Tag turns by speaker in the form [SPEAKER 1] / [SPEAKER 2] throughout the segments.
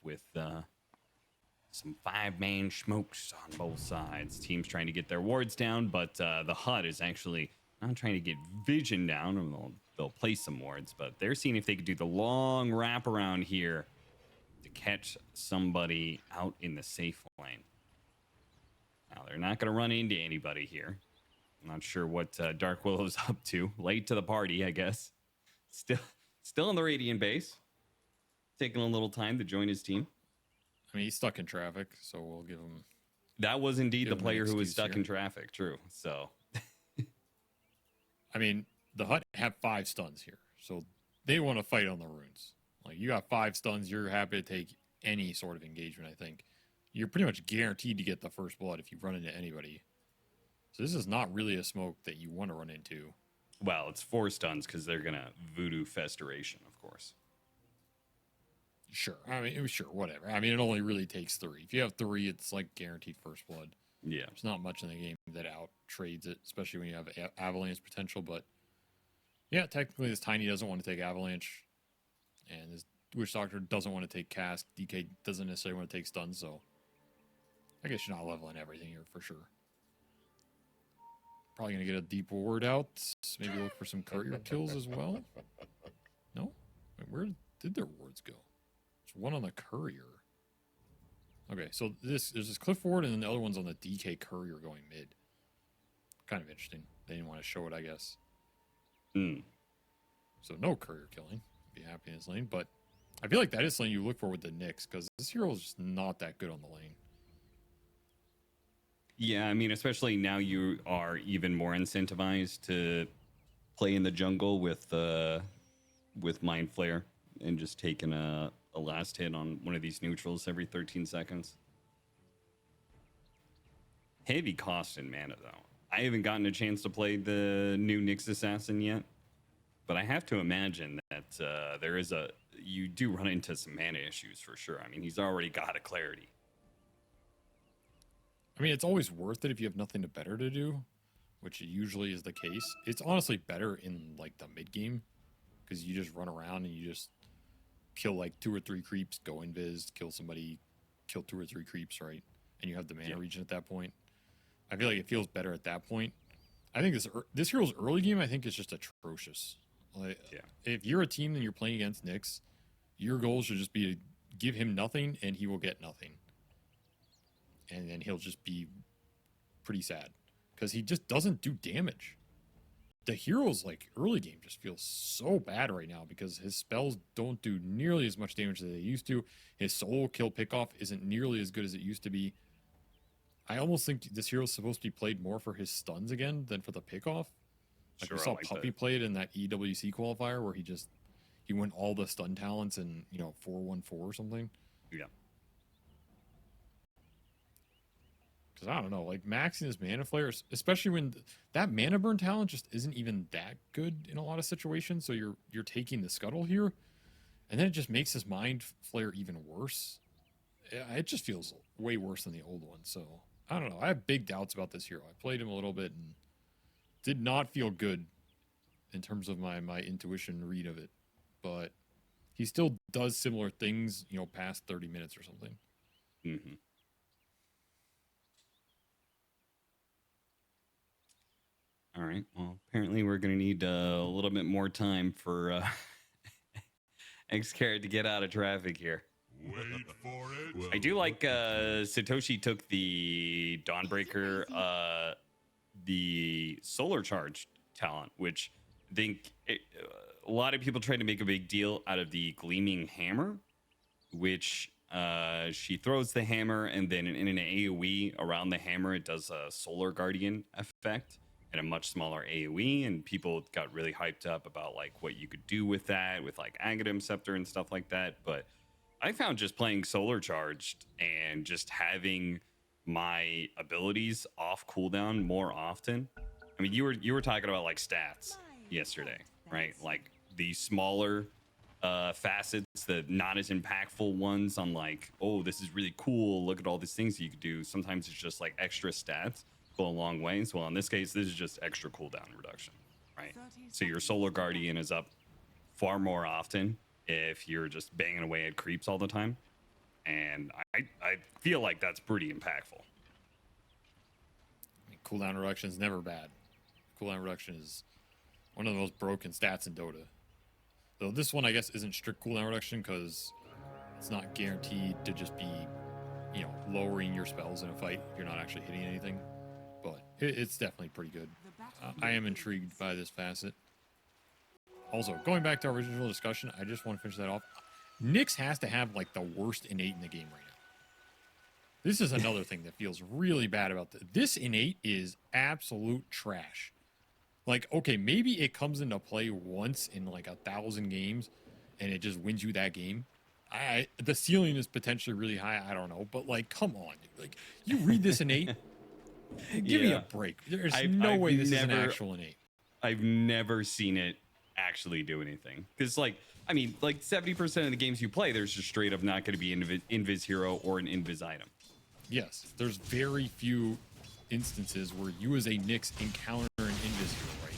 [SPEAKER 1] with some 5-man smokes on both sides. Teams trying to get their wards down, but the HUD is actually not trying to get vision down, and they'll place some wards, but they're seeing if they could do the long wraparound here to catch somebody out in the safe lane. Now, they're not going to run into anybody here. I'm not sure what Dark Willow's up to. Late to the party, I guess. Still in the Radiant base. Taking a little time to join his team.
[SPEAKER 2] I mean, he's stuck in traffic, so we'll give him...
[SPEAKER 1] That was indeed the player who was stuck in traffic, true. So...
[SPEAKER 2] I mean, the Hut have 5 stuns here, so they want to fight on the runes. Like, you got 5 stuns, you're happy to take any sort of engagement, I think. You're pretty much guaranteed to get the first blood if you run into anybody. So this is not really a smoke that you want to run into.
[SPEAKER 1] Well, it's 4 stuns because they're going to Voodoo Festoration, of course.
[SPEAKER 2] Sure. I mean, sure, whatever. I mean, it only really takes 3. If you have 3, it's like guaranteed first blood.
[SPEAKER 1] Yeah.
[SPEAKER 2] There's not much in the game that out trades it, especially when you have Avalanche potential. But yeah, technically this Tiny doesn't want to take Avalanche. And this Witch Doctor doesn't want to take Cast. DK doesn't necessarily want to take Stun, so I guess you're not leveling everything here for sure. Probably going to get a deep ward out. Maybe look for some courier kills as well. No? Wait, where did their wards go? There's one on the courier. Okay, so there's this cliff ward and then the other one's on the DK courier going mid. Kind of interesting. They didn't want to show it, I guess. So no courier killing. Be happy in his lane, but I feel like that is something you look for with the Nyx, because this hero is just not that good on the lane.
[SPEAKER 1] Yeah, I mean, especially now you are even more incentivized to play in the jungle with Mind Flare and just taking a last hit on one of these neutrals every 13 seconds. Heavy cost in mana, though. I haven't gotten a chance to play the new Nyx Assassin yet, but I have to imagine that you do run into some mana issues for sure. I mean, he's already got a clarity.
[SPEAKER 2] I mean, it's always worth it if you have nothing better to do, which usually is the case. It's honestly better in like the mid game because you just run around and you just kill like 2 or 3 creeps, go invis, kill somebody, kill 2 or 3 creeps, right? And you have the mana regen at that point. I feel like it feels better at that point. I think this hero's early game, I think, is just atrocious. Like, if you're a team and you're playing against Nyx, your goal should just be to give him nothing and he will get nothing. And then he'll just be pretty sad because he just doesn't do damage. The hero's like early game just feels so bad right now because his spells don't do nearly as much damage as they used to. His solo kill pickoff isn't nearly as good as it used to be. I almost think this hero's supposed to be played more for his stuns again than for the pickoff. Like, we saw Puppy play it in that EWC qualifier where he went all the stun talents in 4-1-4 or something.
[SPEAKER 1] Yeah.
[SPEAKER 2] Because I don't know, like maxing his mana flare, especially when that mana burn talent just isn't even that good in a lot of situations. So you're taking the scuttle here, and then it just makes his mind flare even worse. It just feels way worse than the old one. So I don't know. I have big doubts about this hero. I played him a little bit and did not feel good in terms of my intuition read of it. But he still does similar things, past 30 minutes or something.
[SPEAKER 1] Mm-hmm. All right. Well, apparently we're going to need a little bit more time for Xcarrot to get out of traffic here.
[SPEAKER 3] Wait for it.
[SPEAKER 1] I do like Satoshi took the Dawnbreaker, the Solar Charge talent, which I think a lot of people try to make a big deal out of the Gleaming Hammer, which she throws the hammer and then in an AoE around the hammer, it does a Solar Guardian effect and a much smaller AoE, and people got really hyped up about like what you could do with that with like Aghanim Scepter and stuff like that. But I found just playing Solar Charged and just having my abilities off cooldown more often. I mean, you were talking about like stats yesterday, right? Like the smaller facets, the not as impactful ones on like, oh, this is really cool, look at all these things you could do. Sometimes it's just like extra stats go a long way. So in this case, this is just extra cooldown reduction, right? So your Solar Guardian is up far more often if you're just banging away at creeps all the time. And I feel like that's pretty impactful.
[SPEAKER 2] I mean, cooldown reduction is never bad. Cooldown reduction is one of the most broken stats in Dota. Though this one, I guess, isn't strict cooldown reduction because it's not guaranteed to just be, you know, lowering your spells in a fight if you're not actually hitting anything. But it's definitely pretty good. I am intrigued by this facet. Also, going back to our original discussion, I just want to finish that off. Nyx has to have, like, the worst innate in the game right now. This is another thing that feels really bad about this. This innate is absolute trash. Like, okay, maybe it comes into play once in, like, 1,000 games, and it just wins you that game. The ceiling is potentially really high. I don't know. But, like, come on. Like, you read this innate, give me a break. There's no way this is an actual innate.
[SPEAKER 1] I've never seen it actually do anything. Because, like, I mean, like 70% of the games you play, there's just straight up not going to be invis hero or an invis item.
[SPEAKER 2] Yes, there's very few instances where you as a Nyx encounter an invis hero, right?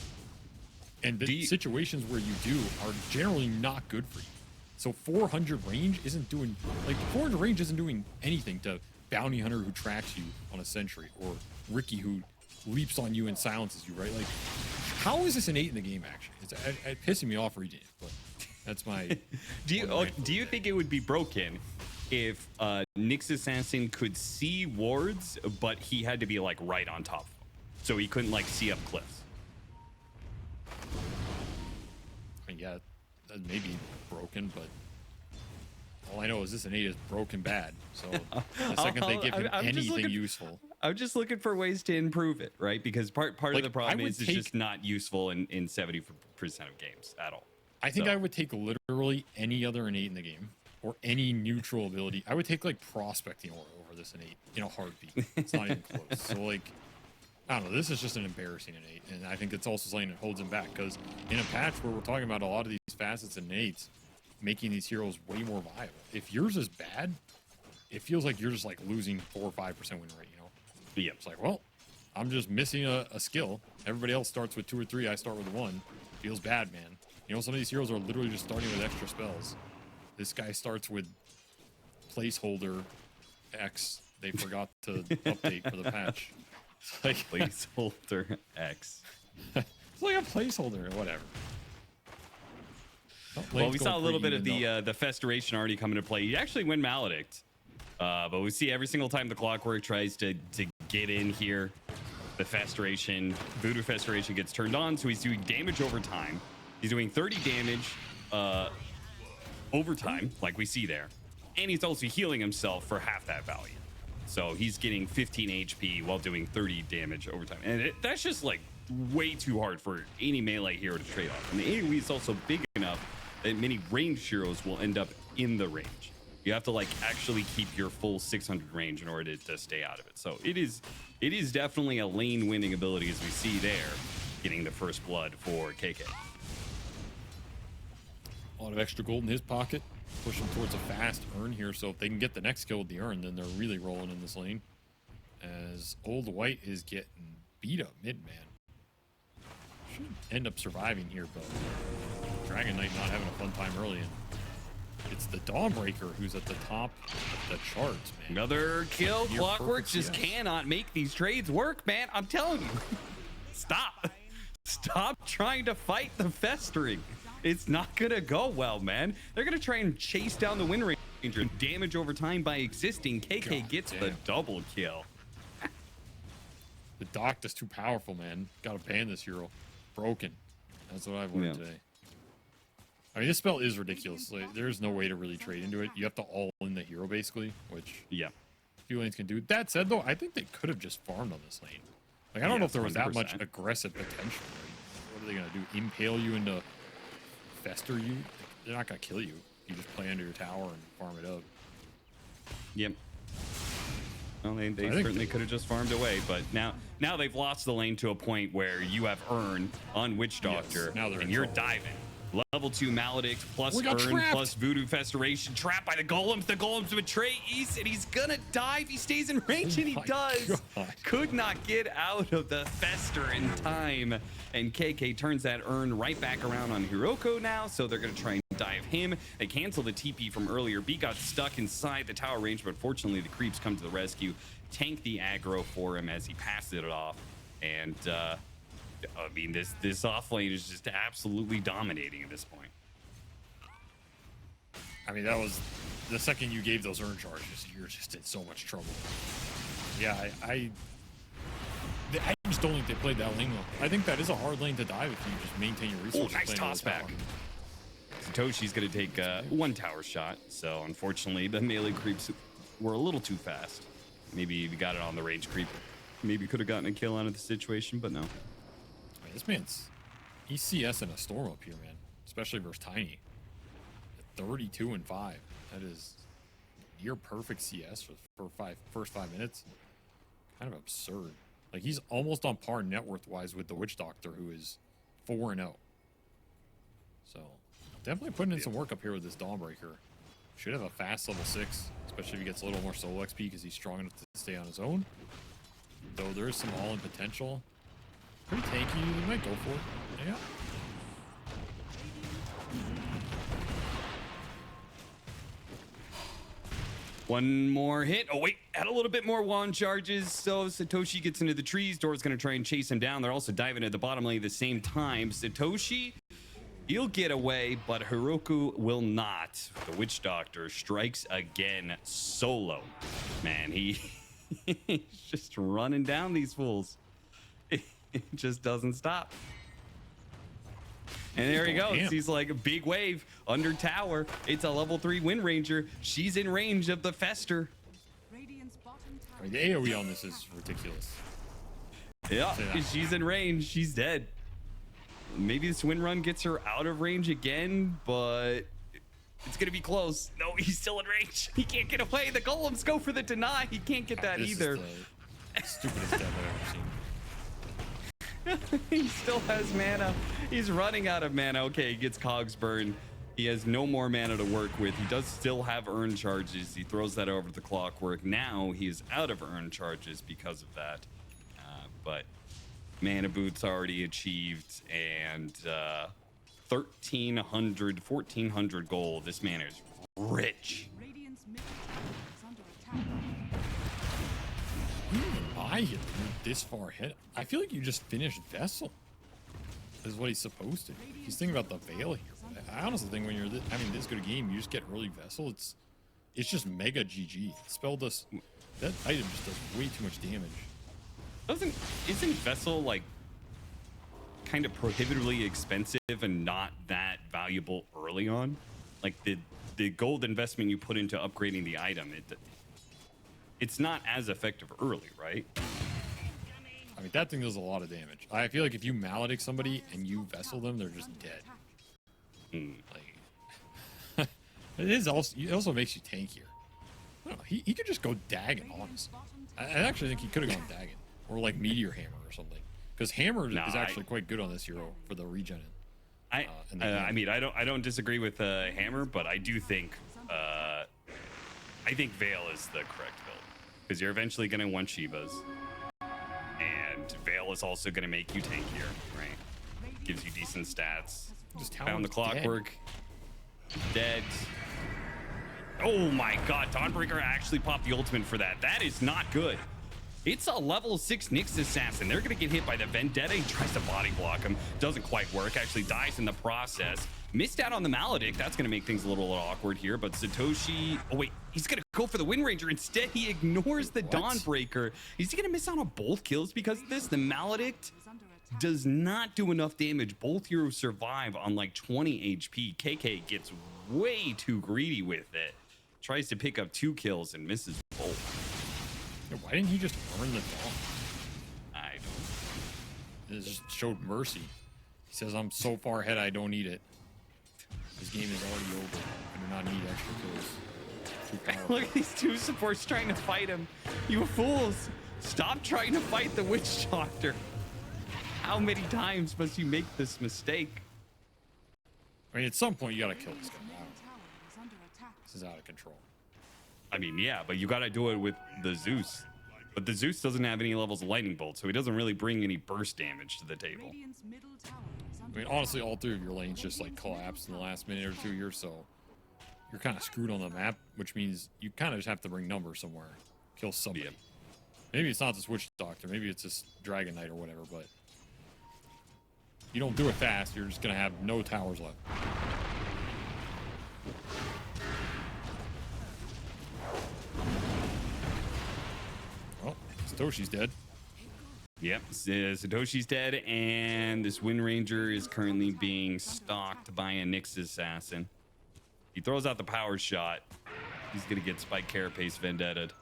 [SPEAKER 2] And the situations where you do are generally not good for you. So 400 range isn't doing, like, 400 range isn't doing anything to Bounty Hunter who tracks you on a sentry, or Ricky who leaps on you and silences you, right? Like, how is this innate in the game, actually? It's pissing me off reading it, but that's my...
[SPEAKER 1] do you think it would be broken if Nyx Assassin could see wards, but he had to be, like, right on top of them, so he couldn't, like, see up cliffs?
[SPEAKER 2] I mean, yeah, that may be broken, but all I know is this innate is broken bad. So the second they give him anything useful,
[SPEAKER 1] I'm just looking for ways to improve it, right? Because part of the problem is it's just not useful in 70% of games at all.
[SPEAKER 2] I think I would take literally any other innate in the game, or any neutral ability. I would take, like, prospecting aura over this innate in a heartbeat. It's not even close. So, like, I don't know. This is just an embarrassing innate, and I think it's also something that holds him back, because in a patch where we're talking about a lot of these facets and innates making these heroes way more viable, if yours is bad, it feels like you're just, like, losing 4 or 5% win rate, you know?
[SPEAKER 1] Yeah.
[SPEAKER 2] It's like, well, I'm just missing a skill. Everybody else starts with 2 or 3. I start with 1. Feels bad, man. You know, some of these heroes are literally just starting with extra spells. This guy starts with placeholder X. They forgot to update for the patch.
[SPEAKER 1] It's like placeholder X.
[SPEAKER 2] It's like a placeholder or whatever. Oh,
[SPEAKER 1] well, we saw a little bit of the Festeration already come into play. He actually went Maledict. But we see every single time the Clockwork tries to get in here, the Festeration, Voodoo Festeration gets turned on, so he's doing damage over time. He's doing 30 damage over time, like we see there. And he's also healing himself for half that value. So he's getting 15 HP while doing 30 damage over time. And that's just, like, way too hard for any melee hero to trade off. And the AoE is also big enough that many ranged heroes will end up in the range. You have to, like, actually keep your full 600 range in order to stay out of it. So it is definitely a lane winning ability, as we see there, getting the first blood for KK.
[SPEAKER 2] A lot of extra gold in his pocket. Push him towards a fast Urn here, so if they can get the next kill with the Urn, then they're really rolling in this lane. As Old White is getting beat up mid-man. Should end up surviving here, but Dragon Knight not having a fun time early. And it's the Dawnbreaker who's at the top of the charts, man.
[SPEAKER 1] Another kill. Clockwork just cannot make these trades work, man. I'm telling you. Stop trying to fight the Festering. It's not gonna go well, man. They're gonna try and chase down the win ranger. Damage over time by existing. KK gets the double kill.
[SPEAKER 2] The Doct is too powerful, man. Gotta ban this hero. Broken. That's what I've learned today. I mean, this spell is ridiculous. Like, there's no way to really trade into it. You have to all in the hero, basically, which few lanes can do. That said, though, I think they could have just farmed on this lane. Like, I don't know if there was 100%. That much aggressive potential. Right? What are they gonna do? Impale you into Fester you? They're not gonna kill you. You just play under your tower and farm it up.
[SPEAKER 1] Yep. Well, they certainly could have just farmed away, but now they've lost the lane to a point where you have Urn on Witch Doctor, and you're diving. Level 2 Maledict plus Urn plus Voodoo Festeration. Trapped by the Golems. The Golems betray East, and he's gonna die if he stays in range, and he does. God. Could not get out of the Fester in time. And KK turns that Urn right back around on Hiroko now, so they're gonna try and dive him. They cancel the TP from earlier. B got stuck inside the tower range, but fortunately the creeps come to the rescue, tank the aggro for him as he passes it off. And I mean, this off lane is just absolutely dominating at this point.
[SPEAKER 2] I mean, that was the second you gave those earn charges, you're just in so much trouble. Yeah, I just don't think they played that lane well. I think that is a hard lane to dive if you just maintain your resources.
[SPEAKER 1] Oh, nice toss back. Satoshi's going to take one tower shot. So unfortunately, the melee creeps were a little too fast. Maybe he got it on the range creep. Maybe could have gotten a kill out of the situation, but no.
[SPEAKER 2] Man, this man's ECS in a storm up here, man. Especially versus Tiny. 32 and 5. That is near perfect CS for first 5 minutes. Kind of absurd. Like, he's almost on par net worth wise with the Witch Doctor, who is 4-0. So definitely putting in some work up here with this Dawnbreaker. Should have a fast level 6, especially if he gets a little more solo XP because he's strong enough to stay on his own. Though there is some all-in potential. Pretty tanky. He might go for it. Yeah.
[SPEAKER 1] One more hit. Oh, wait. Had a little bit more wand charges. So Satoshi gets into the trees. Dora's going to try and chase him down. They're also diving at the bottom lane at the same time. Satoshi, he'll get away, but Hiroku will not. The Witch Doctor strikes again solo. Man, he's just running down these fools. It just doesn't stop. And there he goes.
[SPEAKER 2] Damn.
[SPEAKER 1] He's like a big wave under tower. It's a level 3 Wind Ranger. She's in range of the Fester.
[SPEAKER 2] I mean, the AoE on this is ridiculous.
[SPEAKER 1] Yeah, she's in range. She's dead. Maybe this Wind Run gets her out of range again, but it's going to be close. No, he's still in range. He can't get away. The golems go for the deny. He can't get that either.
[SPEAKER 2] This is the stupidest death I've ever seen.
[SPEAKER 1] He still has mana. He's running out of mana. Okay, he gets cogs burn. He has no more mana to work with. He does still have earn charges. He throws that over the clockwork. Now he is out of earn charges because of that. But mana boots already achieved, and 1,300 gold. This man is rich.
[SPEAKER 2] I hit this far ahead. I feel like you just finished Vessel. Is what he's supposed to do. He's thinking about the Veil here. I honestly think when you're this good a game, you just get early Vessel. It's just mega GG. Spell does that item just does way too much damage.
[SPEAKER 1] Isn't Vessel like kind of prohibitively expensive and not that valuable early on? Like the gold investment you put into upgrading the item, it's not as effective early, right?
[SPEAKER 2] I mean, that thing does a lot of damage. I feel like if you maledict somebody and you Vessel them, they're just dead. Like, it also makes you tankier. I don't know, he could just go Dagon, honestly. I actually think he could have gone Dagon. Or like Meteor Hammer or something. Because Hammer is actually quite good on this hero for the regen.
[SPEAKER 1] I mean, I don't disagree with Hammer, but I do think I think Veil is the correct build. Because you're eventually going to want Shivas. And Veil is also going to make you tankier, right? Gives you decent stats.
[SPEAKER 2] Just
[SPEAKER 1] found the clockwork. Dead. Oh my god, Dawnbreaker actually popped the ultimate for that. That is not good. It's a level 6 Nyx assassin. They're gonna get hit by the Vendetta. He tries to body block him. Doesn't quite work. Actually dies in the process. Missed out on the Maledict. That's gonna make things a little awkward here. But Satoshi, oh wait, he's gonna go for the Wind Ranger. Instead, he ignores the Dawnbreaker. Is he gonna miss out on both kills because of this? The Maledict does not do enough damage. Both heroes survive on like 20 HP. KK gets way too greedy with it. Tries to pick up 2 kills and misses both.
[SPEAKER 2] Why didn't he just burn the Dawn?
[SPEAKER 1] I don't.
[SPEAKER 2] It just showed mercy. He says, I'm so far ahead, I don't need it. This game is already over. I do not need extra kills. Too powerful.
[SPEAKER 1] Look at these 2 supports trying to fight him. You fools. Stop trying to fight the Witch Doctor. How many times must you make this mistake?
[SPEAKER 2] I mean, at some point, you gotta kill this guy. This is out of control.
[SPEAKER 1] I mean, yeah, but you gotta do it with the Zeus. But the Zeus doesn't have any levels of lightning bolt, so he doesn't really bring any burst damage to the table.
[SPEAKER 2] I mean, honestly, all three of your lanes just like collapsed in the last minute or two here, so you're kind of screwed on the map, which means you kind of just have to bring numbers somewhere, kill somebody.
[SPEAKER 1] Yep.
[SPEAKER 2] Maybe it's not this Witch Doctor, maybe it's this Dragon Knight or whatever, but you don't do it fast, you're just gonna have no towers left. Well, Satoshi's dead.
[SPEAKER 1] Yep, Satoshi's dead, and this Wind Ranger is currently being stalked by a Nyx assassin. He throws out the power shot. He's gonna get Spike Carapace Vendetta'd.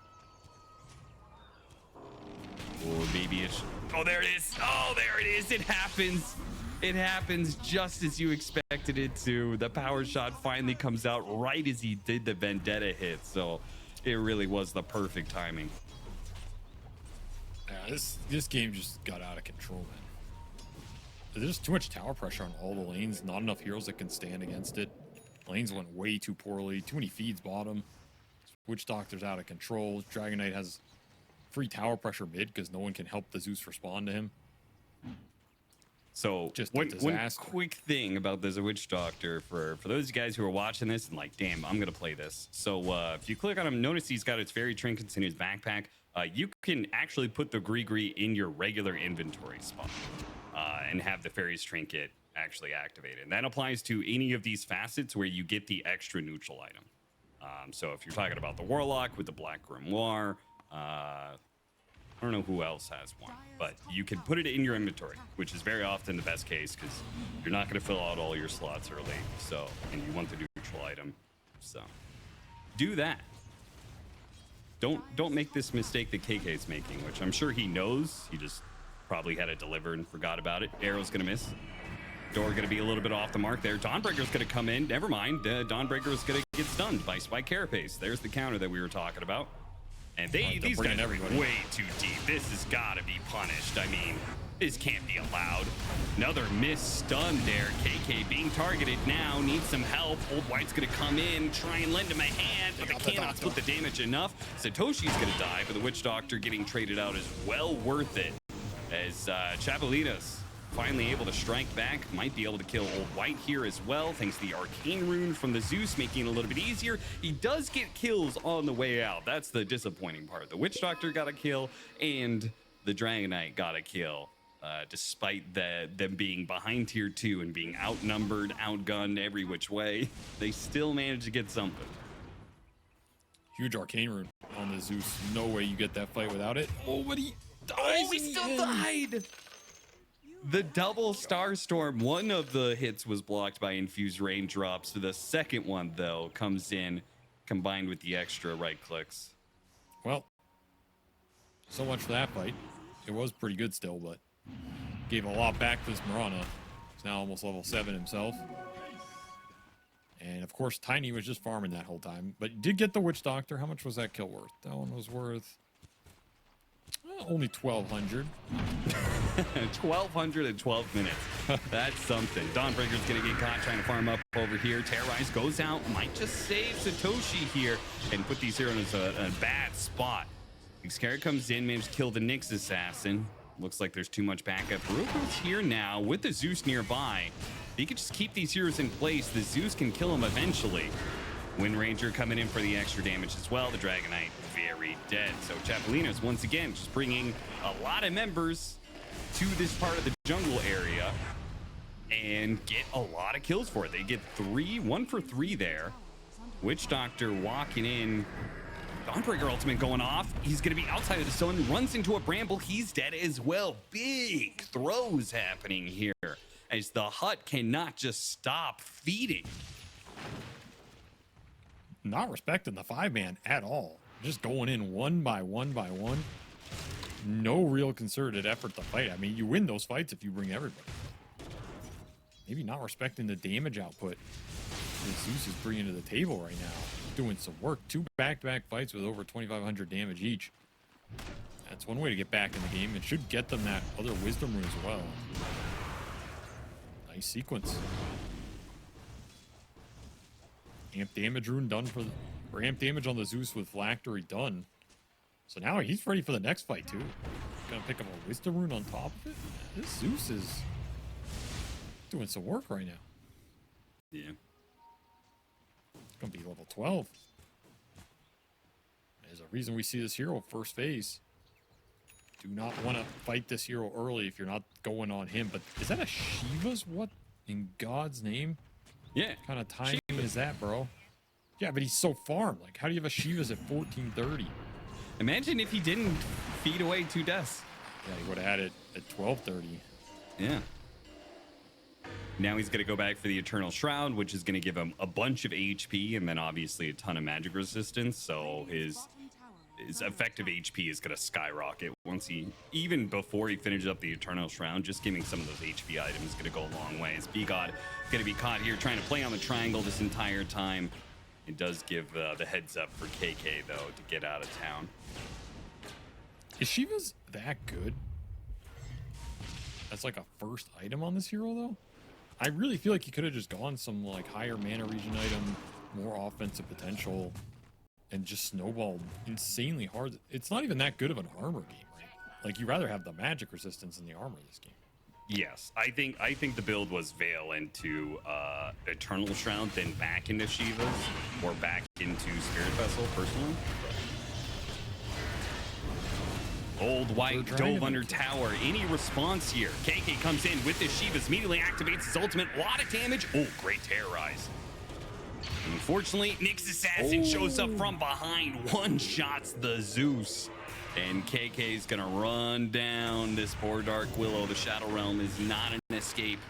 [SPEAKER 1] Or maybe it's... Oh, there it is! Oh, there it is! It happens! It happens just as you expected it to. The power shot finally comes out right as he did the Vendetta hit, so it really was the perfect timing.
[SPEAKER 2] Yeah, this game just got out of control, man. There's too much tower pressure on all the lanes. Not enough heroes that can stand against it. Lanes went way too poorly. Too many feeds bottom. Witch Doctor's out of control. Dragon Knight has free tower pressure mid because no one can help the Zeus respond to him.
[SPEAKER 1] So
[SPEAKER 2] Just
[SPEAKER 1] one
[SPEAKER 2] disaster.
[SPEAKER 1] quick thing about the Witch Doctor for those of you guys who are watching this and like, damn, I'm gonna play this. So if you click on him, notice he's got his fairy trinkets in his backpack. You can actually put the Gree in your regular inventory spot and have the fairy's trinket actually activated. And that applies to any of these facets where you get the extra neutral item. So if you're talking about the Warlock with the Black Grimoire, I don't know who else has one, but you can put it in your inventory, which is very often the best case because you're not going to fill out all your slots early. So, and you want the neutral item. So do that. Don't make this mistake that KK's making, which I'm sure he knows. He just probably had it delivered and forgot about it. Arrow's going to miss. Door going to be a little bit off the mark there. Dawnbreaker's going to come in. Never mind. Dawnbreaker is going to get stunned by Spike Carapace. There's the counter that we were talking about. And these guys are way too deep. This has got to be punished. I mean, this can't be allowed. Another missed stun there. KK being targeted now. Needs some help. Old White's going to come in, try and lend him a hand, but they cannot split the damage enough. Satoshi's going to die, but the Witch Doctor getting traded out is well worth it. As Chapulines finally able to strike back, might be able to kill Old White here as well, thanks to the Arcane Rune from the Zeus, making it a little bit easier. He does get kills on the way out. That's the disappointing part. The Witch Doctor got a kill, and the Dragon Knight got a kill, despite them being behind tier 2 and being outnumbered, outgunned every which way. They still managed to get something.
[SPEAKER 2] Huge Arcane Rune on the Zeus. No way you get that fight without it. Oh, but he dies.
[SPEAKER 1] Oh, he still died! The double Starstorm, one of the hits was blocked by Infused Raindrops. The second one, though, comes in combined with the extra right clicks.
[SPEAKER 2] Well, so much for that fight. It was pretty good still, but gave a lot back to this Mirana. He's now almost level 7 himself. And, of course, Tiny was just farming that whole time. But did get the Witch Doctor. How much was that kill worth? That one was worth... only 1,200.
[SPEAKER 1] 1,212 minutes. That's something. Dawnbreaker's gonna get caught trying to farm up over here. Terrorize goes out, might just save Satoshi here and put these heroes in a bad spot. Xcaret comes in, managed to kill the Nyx assassin. Looks like there's too much backup. Ruko's here now with the Zeus nearby. If he could just keep these heroes in place, the Zeus can kill him eventually. Wind Ranger coming in for the extra damage as well. The Dragon Knight very dead. So Chapulines once again just bringing a lot of members to this part of the jungle area and get a lot of kills for it. They get 1 for 3 there. Witch Doctor walking in. Dawnbreaker ultimate going off. He's going to be outside of the zone. Runs into a bramble. He's dead as well. Big throws happening here as the hut cannot just stop feeding.
[SPEAKER 2] Not respecting the 5-man at all. Just going in one by one by one. No real concerted effort to fight. I mean, you win those fights if you bring everybody. Maybe not respecting the damage output that Zeus is bringing to the table right now. Doing some work. 2 back-to-back fights with over 2,500 damage each. That's one way to get back in the game. It should get them that other Wisdom Rune as well. Nice sequence. Amp damage rune done for amp damage on the Zeus with Phylactery done. So now he's ready for the next fight, too. Gonna pick up a Wisdom Rune on top of it. This Zeus is doing some work right now.
[SPEAKER 1] Yeah.
[SPEAKER 2] It's gonna be level 12. There's a reason we see this hero first phase. Do not want to fight this hero early if you're not going on him. But is that a Shiva's? What in God's name?
[SPEAKER 1] Yeah.
[SPEAKER 2] What kind of timing is that, bro? Yeah, but he's so farmed. Like, how do you have a Shiva's at 1430?
[SPEAKER 1] Imagine if he didn't feed away 2 deaths.
[SPEAKER 2] Yeah, he would have had it at 1230.
[SPEAKER 1] Yeah. Now he's going to go back for the Eternal Shroud, which is going to give him a bunch of HP and then obviously a ton of magic resistance. So his effective HP is going to skyrocket once even before he finishes up the Eternal Shroud. Just giving some of those HP items is going to go a long way. As B-God going to be caught here trying to play on the triangle this entire time. It does give the heads up for KK, though, to get out of town.
[SPEAKER 2] Is Shiva's that good? That's like a first item on this hero, though? I really feel like he could have just gone some like higher mana regen item, more offensive potential, and just snowballed insanely hard. It's not even that good of an armor game, right? Like, you rather have the magic resistance in the armor this game.
[SPEAKER 1] Yes, I think the build was Veil into Eternal Shroud, then back into Shiva's, or back into Spirit Vessel, personally. Old White dove under tower. Any response here? KK comes in with the Shiva's, immediately activates his ultimate. A lot of damage. Oh, great terrorize. Unfortunately, Nyx Assassin shows up from behind, one-shots the Zeus. And KK's gonna run down this poor Dark Willow. The Shadow Realm is not an escape,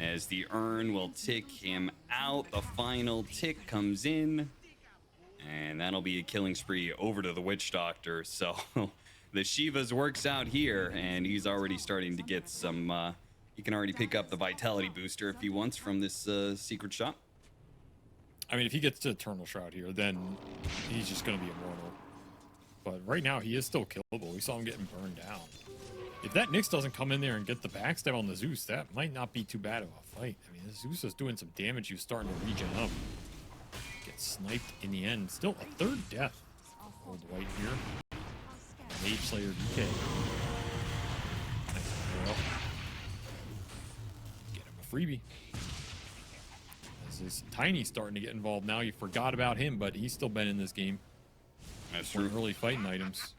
[SPEAKER 1] as the urn will tick him out. The final tick comes in, and that'll be a killing spree over to the Witch Doctor. So the Shiva's works out here, and he's already starting to get some, he can already pick up the Vitality Booster if he wants from this secret shop.
[SPEAKER 2] I mean, if he gets to Eternal Shroud here, then he's just going to be immortal. But right now, he is still killable. We saw him getting burned down. If that Nyx doesn't come in there and get the backstab on the Zeus, that might not be too bad of a fight. I mean, the Zeus is doing some damage. He was starting to regen up. Gets sniped in the end. Still a third death. Old White here. Mage Slayer DK. Nice. Get him a freebie. This Tiny starting to get involved now. You forgot about him, but he's still been in this game.
[SPEAKER 1] That's true.
[SPEAKER 2] Early fighting items.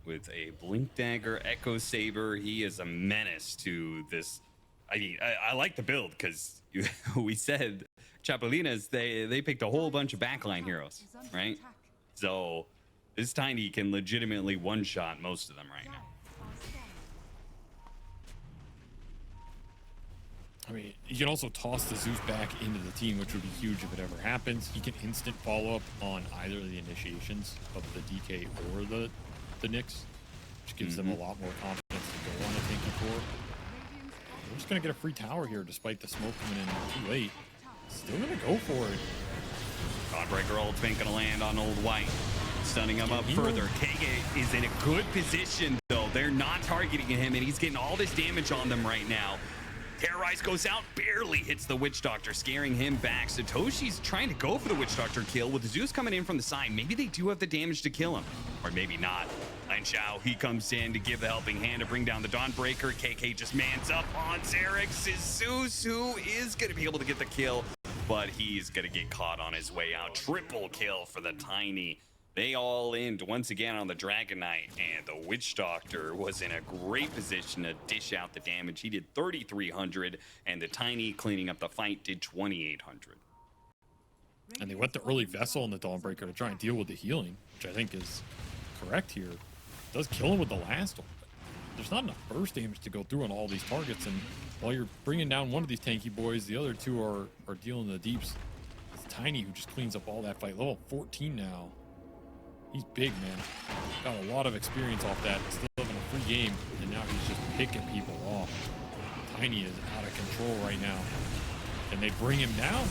[SPEAKER 1] With a Blink Dagger, Echo Saber, he is a menace to this. I mean, I like the build because we said Chapulines, they picked a whole bunch of backline heroes, right? So this Tiny can legitimately one-shot most of them right now.
[SPEAKER 2] I mean, you can also toss the Zeus back into the team, which would be huge if it ever happens. He can instant follow up on either of the initiations of the DK or the Nyx, which gives them a lot more confidence to go on a tanky core. We're just going to get a free tower here despite the smoke coming in too late. Still going to go for it.
[SPEAKER 1] Dawnbreaker ultimate going to land on Old White, stunning him up further. KK is in a good position, though. They're not targeting him, and he's getting all this damage on them right now. Terrorize goes out, barely hits the Witch Doctor, scaring him back. Satoshi's trying to go for the Witch Doctor kill with Zeus coming in from the side. Maybe they do have the damage to kill him, or maybe not. And Xiao, he comes in to give the helping hand to bring down the Dawnbreaker. KK just mans up on Xerx's Zeus, who is going to be able to get the kill, but he's going to get caught on his way out. Triple kill for the Tiny. They all in once again on the Dragon Knight, and the Witch Doctor was in a great position to dish out the damage. He did 3,300, and the Tiny cleaning up the fight did 2,800.
[SPEAKER 2] And they went the early Vessel on the Dawnbreaker to try and deal with the healing, which I think is correct here. It does kill him with the last one, but there's not enough burst damage to go through on all these targets, and while you're bringing down one of these tanky boys, the other two are dealing the deeps. It's Tiny who just cleans up all that fight. Level 14 now. He's big, man. Got a lot of experience off that. Still having a free game, and now he's just picking people off. Tiny is out of control right now. Can they bring him down?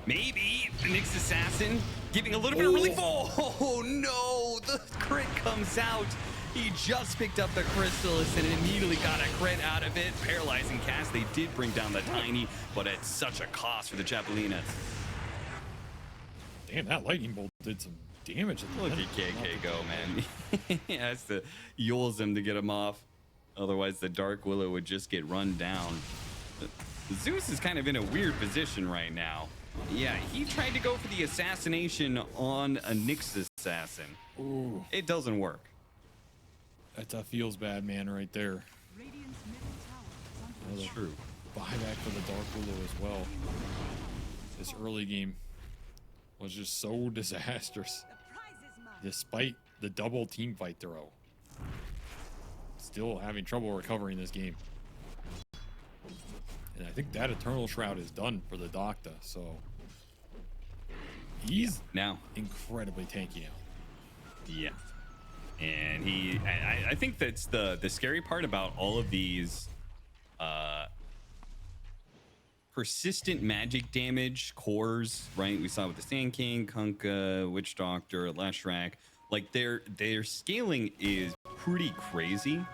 [SPEAKER 1] Maybe the Nyx Assassin giving a little bit of relief. Oh no, the crit comes out. He just picked up the Chrysalis and immediately got a crit out of it. Paralyzing cast. They did bring down the Tiny, but at such a cost for the Chapulines.
[SPEAKER 2] Damn, that lightning bolt did some damage. At the
[SPEAKER 1] Look
[SPEAKER 2] end.
[SPEAKER 1] at KK go, man. He has to yules him to get him off. Otherwise, the Dark Willow would just get run down. Zeus is kind of in a weird position right now. Yeah, he tried to go for the assassination on a Nyx assassin.
[SPEAKER 2] Ooh,
[SPEAKER 1] It doesn't work.
[SPEAKER 2] that's a feels bad man right there.
[SPEAKER 1] That's true.
[SPEAKER 2] Buyback for the Dark Willow as well. This early game was just so disastrous. Despite the double team fight throw. Still having trouble recovering this game. And I think that Eternal Shroud is done for the Doctor, so he's
[SPEAKER 1] Now,
[SPEAKER 2] incredibly tanky now.
[SPEAKER 1] yeah. And I think that's the scary part about all of these persistent magic damage cores, right? We saw with the Sand King, Kunkka, Witch Doctor, Leshrac. Like their scaling is pretty crazy.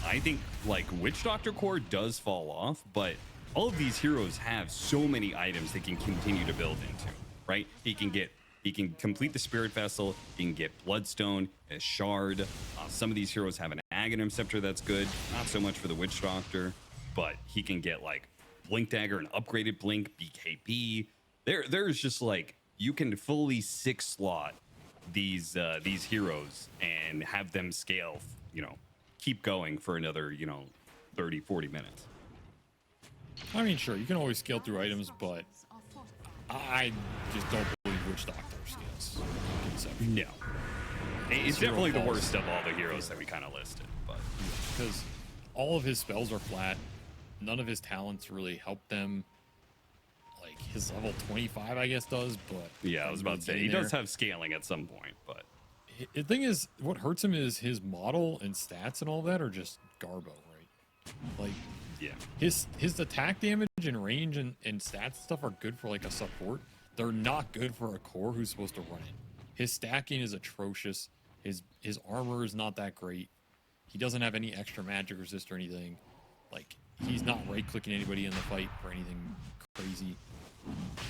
[SPEAKER 1] I think like Witch Doctor core does fall off, but all of these heroes have so many items they can continue to build into, right? He can complete the Spirit Vessel, he can get Bloodstone, a Shard. Some of these heroes have an Aghanim Scepter that's good, not so much for the Witch Doctor, but he can get like Blink Dagger, an upgraded Blink, BKB. There's just like, you can fully 6-slot these heroes and have them scale, keep going for another, 30, 40 minutes.
[SPEAKER 2] I mean, sure, you can always scale through items, but I just don't believe Witch Doctor scales.
[SPEAKER 1] No. It's
[SPEAKER 2] Zero
[SPEAKER 1] definitely the
[SPEAKER 2] falls.
[SPEAKER 1] worst of all the heroes that we kind of listed, but
[SPEAKER 2] Because all of his spells are flat. None of his talents really help them. Like his level 25, I guess, does, but
[SPEAKER 1] yeah, I was about to say, he does have scaling at some point, but
[SPEAKER 2] The thing is, what hurts him is his model and stats and all that are just garbo, right? Like
[SPEAKER 1] yeah.
[SPEAKER 2] his attack damage and range and stats stuff are good for like a support. They're not good for a core who's supposed to run it. His stacking is atrocious. His armor is not that great. He doesn't have any extra magic resist or anything. Like he's not right clicking anybody in the fight for anything crazy.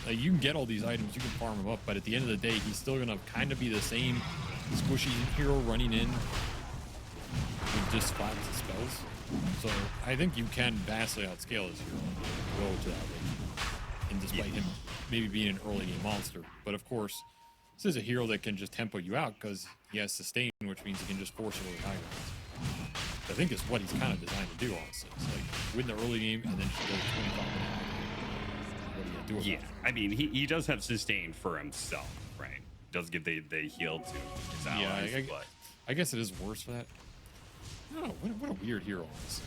[SPEAKER 2] Like, you can get all these items, you can farm them up, but at the end of the day, he's still gonna kind of be the same squishy hero running in with just flat spells. So I think you can vastly outscale this hero and go to that rate. And despite him maybe being an early game monster, but of course, this is a hero that can just tempo you out because he has sustain, which means he can just force away high rounds. I think is what he's kind of designed to do, honestly. It's like win the early game and then just go 25 minutes. What are you gonna do about
[SPEAKER 1] Yeah,
[SPEAKER 2] it?
[SPEAKER 1] I mean, he does have sustain for himself, right? Does give the heal to his allies, but
[SPEAKER 2] I guess it is worse for that. No, what a weird hero is.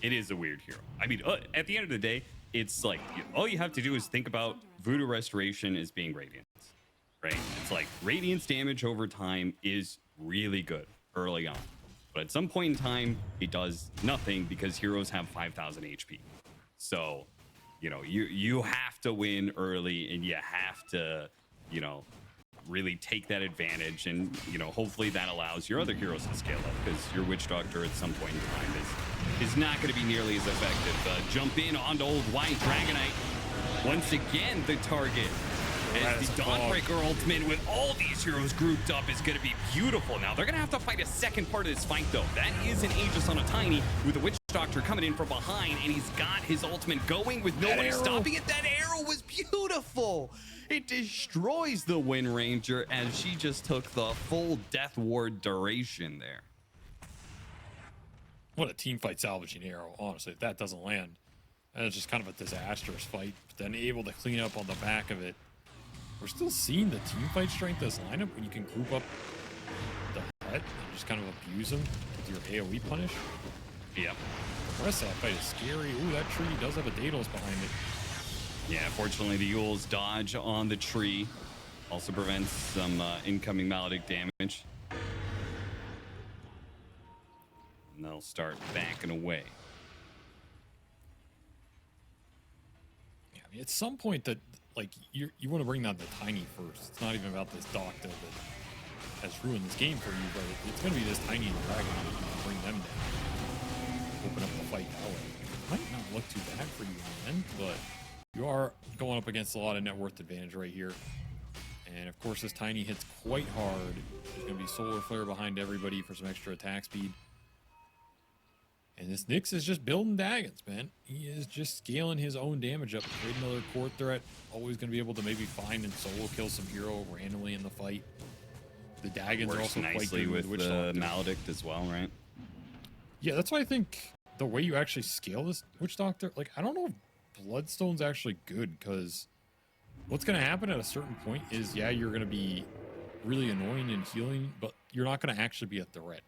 [SPEAKER 1] it is a weird hero. I mean, at the end of the day, it's like all you have to do is think about Voodoo Restoration as being Radiance, right? It's like Radiance damage over time is really good early on, but at some point in time, it does nothing because heroes have 5,000 HP. So, you have to win early, and you have to, really take that advantage, and hopefully that allows your other heroes to scale up, because your Witch Doctor at some point in time is not going to be nearly as effective. Jump in onto old White Dragonite. Once again, the target. As the Dawnbreaker ultimate with all these heroes grouped up is going to be beautiful. Now, they're going to have to fight a second part of this fight, though. That is an Aegis on a Tiny with the Witch Doctor coming in from behind, and he's got his ultimate going with nobody stopping it. That arrow was beautiful. It destroys the Wind Ranger as she just took the full Death Ward duration there.
[SPEAKER 2] What a team fight salvaging arrow, honestly. If that doesn't land, that's just kind of a disastrous fight. But then able to clean up on the back of it. We're still seeing the team fight strength as lineup when you can group up the hut and just kind of abuse them with your AoE punish.
[SPEAKER 1] Yep.
[SPEAKER 2] The rest of that fight is scary. Ooh, that tree does have a Daedalus behind it.
[SPEAKER 1] Yeah, fortunately the Yules dodge on the tree. Also prevents some incoming Maledict damage. And they'll start backing away.
[SPEAKER 2] Yeah, I mean, at some point that, like, you want to bring down the Tiny first. It's not even about this Doctor that has ruined this game for you, but it's going to be this Tiny and Dragon that you can bring them down. Open up the fight that way. It might not look too bad for you in the end, but you are going up against a lot of net worth advantage right here. And of course, this Tiny hits quite hard. There's going to be Solar Flare behind everybody for some extra attack speed. And this Nyx is just building Daggons, man. He is just scaling his own damage up. Create another core threat. Always going to be able to maybe find and solo kill some hero randomly in the fight. The Daggons are also quite good
[SPEAKER 1] with
[SPEAKER 2] Witch
[SPEAKER 1] the
[SPEAKER 2] Doctor.
[SPEAKER 1] Maledict as well, right?
[SPEAKER 2] Yeah, that's why I think the way you actually scale this Witch Doctor, like, I don't know if Bloodstone's actually good, because what's going to happen at a certain point is, yeah, you're going to be really annoying and healing, but you're not going to actually be a threat.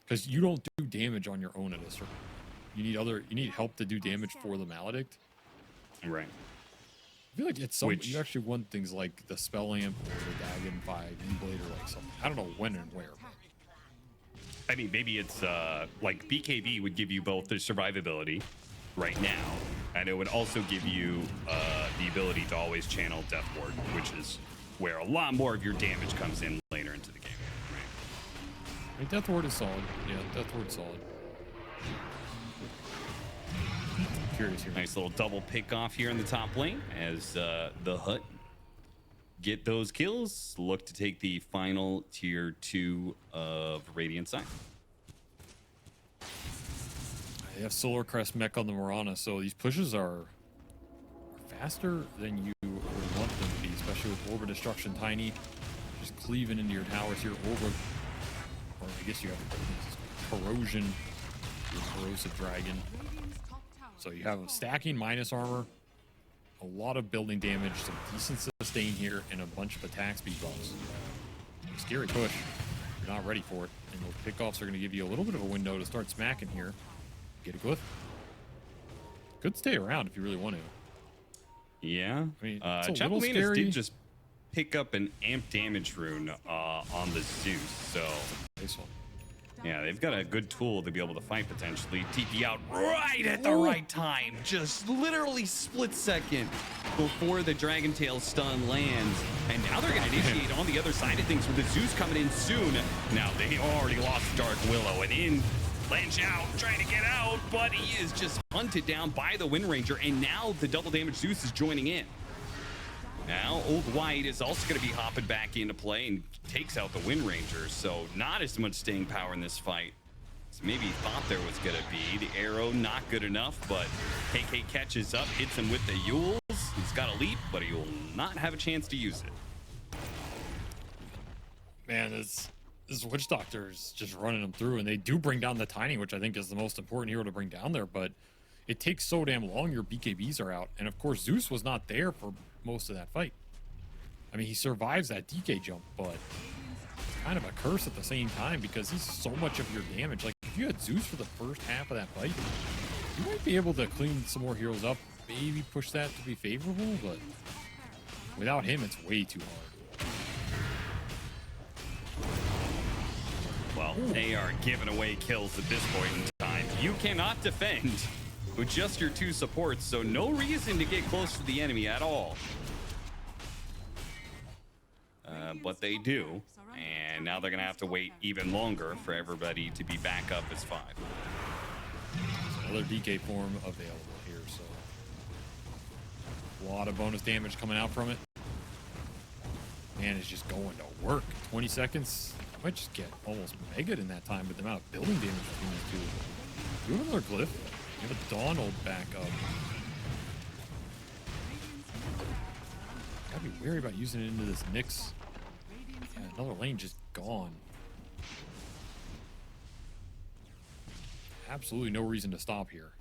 [SPEAKER 2] Because you don't do damage on your own at a certain point. You need help to do damage for the Maledict.
[SPEAKER 1] Right.
[SPEAKER 2] I feel like it's some, you actually want things like the Spell Amp or the Dagon 5 E-Blade or like something. I don't know when and where. But
[SPEAKER 1] I mean, maybe it's like BKB would give you both the survivability right now, and it would also give you the ability to always channel Death Ward, which is where a lot more of your damage comes in later into the game.
[SPEAKER 2] I mean, Death Ward is solid. Yeah, Death Ward's solid. Curious here.
[SPEAKER 1] Nice little double pick off here in the top lane as the Hut get those kills. Look to take the final tier 2 of Radiant side.
[SPEAKER 2] They have Solar Crest mech on the Mirana, so these pushes are faster than you would want them to be, especially with Orb of Destruction Tiny. Just cleaving into your towers here. Orb of, or I guess you have Corrosion, your Corrosive Dragon. So you have stacking minus armor, a lot of building damage, some decent sustain here, and a bunch of attack speed buffs. Scary push. You're not ready for it. And those pickoffs are going to give you a little bit of a window to start smacking here. Get a glyph. Could stay around if you really want to.
[SPEAKER 1] Yeah.
[SPEAKER 2] I mean, it's a little
[SPEAKER 1] Chapulines
[SPEAKER 2] scary.
[SPEAKER 1] did just pick up an amp damage rune on the Zeus, so
[SPEAKER 2] Nice one.
[SPEAKER 1] yeah, they've got a good tool to be able to fight potentially. TP out right at the right time, just literally split second before the Dragon Tail stun lands. And now they're going to initiate on the other side of things with the Zeus coming in soon. Now they already lost Dark Willow, and in Lynch out, trying to get out, but he is just hunted down by the Wind Ranger, and now the double damage Zeus is joining in. Now, Old White is also going to be hopping back into play and takes out the Wind Ranger, so not as much staying power in this fight as maybe thought there was going to be. The arrow, not good enough, but KK catches up, hits him with the Yules. He's got a leap, but he will not have a chance to use it.
[SPEAKER 2] Man, this Witch Doctor is just running them through, and they do bring down the Tiny, which I think is the most important hero to bring down there, but it takes so damn long. Your BKBs are out, and of course Zeus was not there for most of that fight. I mean, he survives that DK jump, but it's kind of a curse at the same time because he's so much of your damage. Like, if you had Zeus for the first half of that fight, you might be able to clean some more heroes up, maybe push that to be favorable, but without him, it's way too hard.
[SPEAKER 1] Well, they are giving away kills at this point in time. You cannot defend with just your 2 supports, so no reason to get close to the enemy at all. But they do, and now they're going to have to wait even longer for everybody to be back up as 5.
[SPEAKER 2] There's another DK form available here, so a lot of bonus damage coming out from it. Man, it's just going to work. 20 seconds. I might just get almost mega'd in that time, but the amount of building damage between these two. You have another glyph. You have a Donald back up. Gotta be wary about using it into this Nyx. Yeah, another lane just gone. Absolutely no reason to stop here.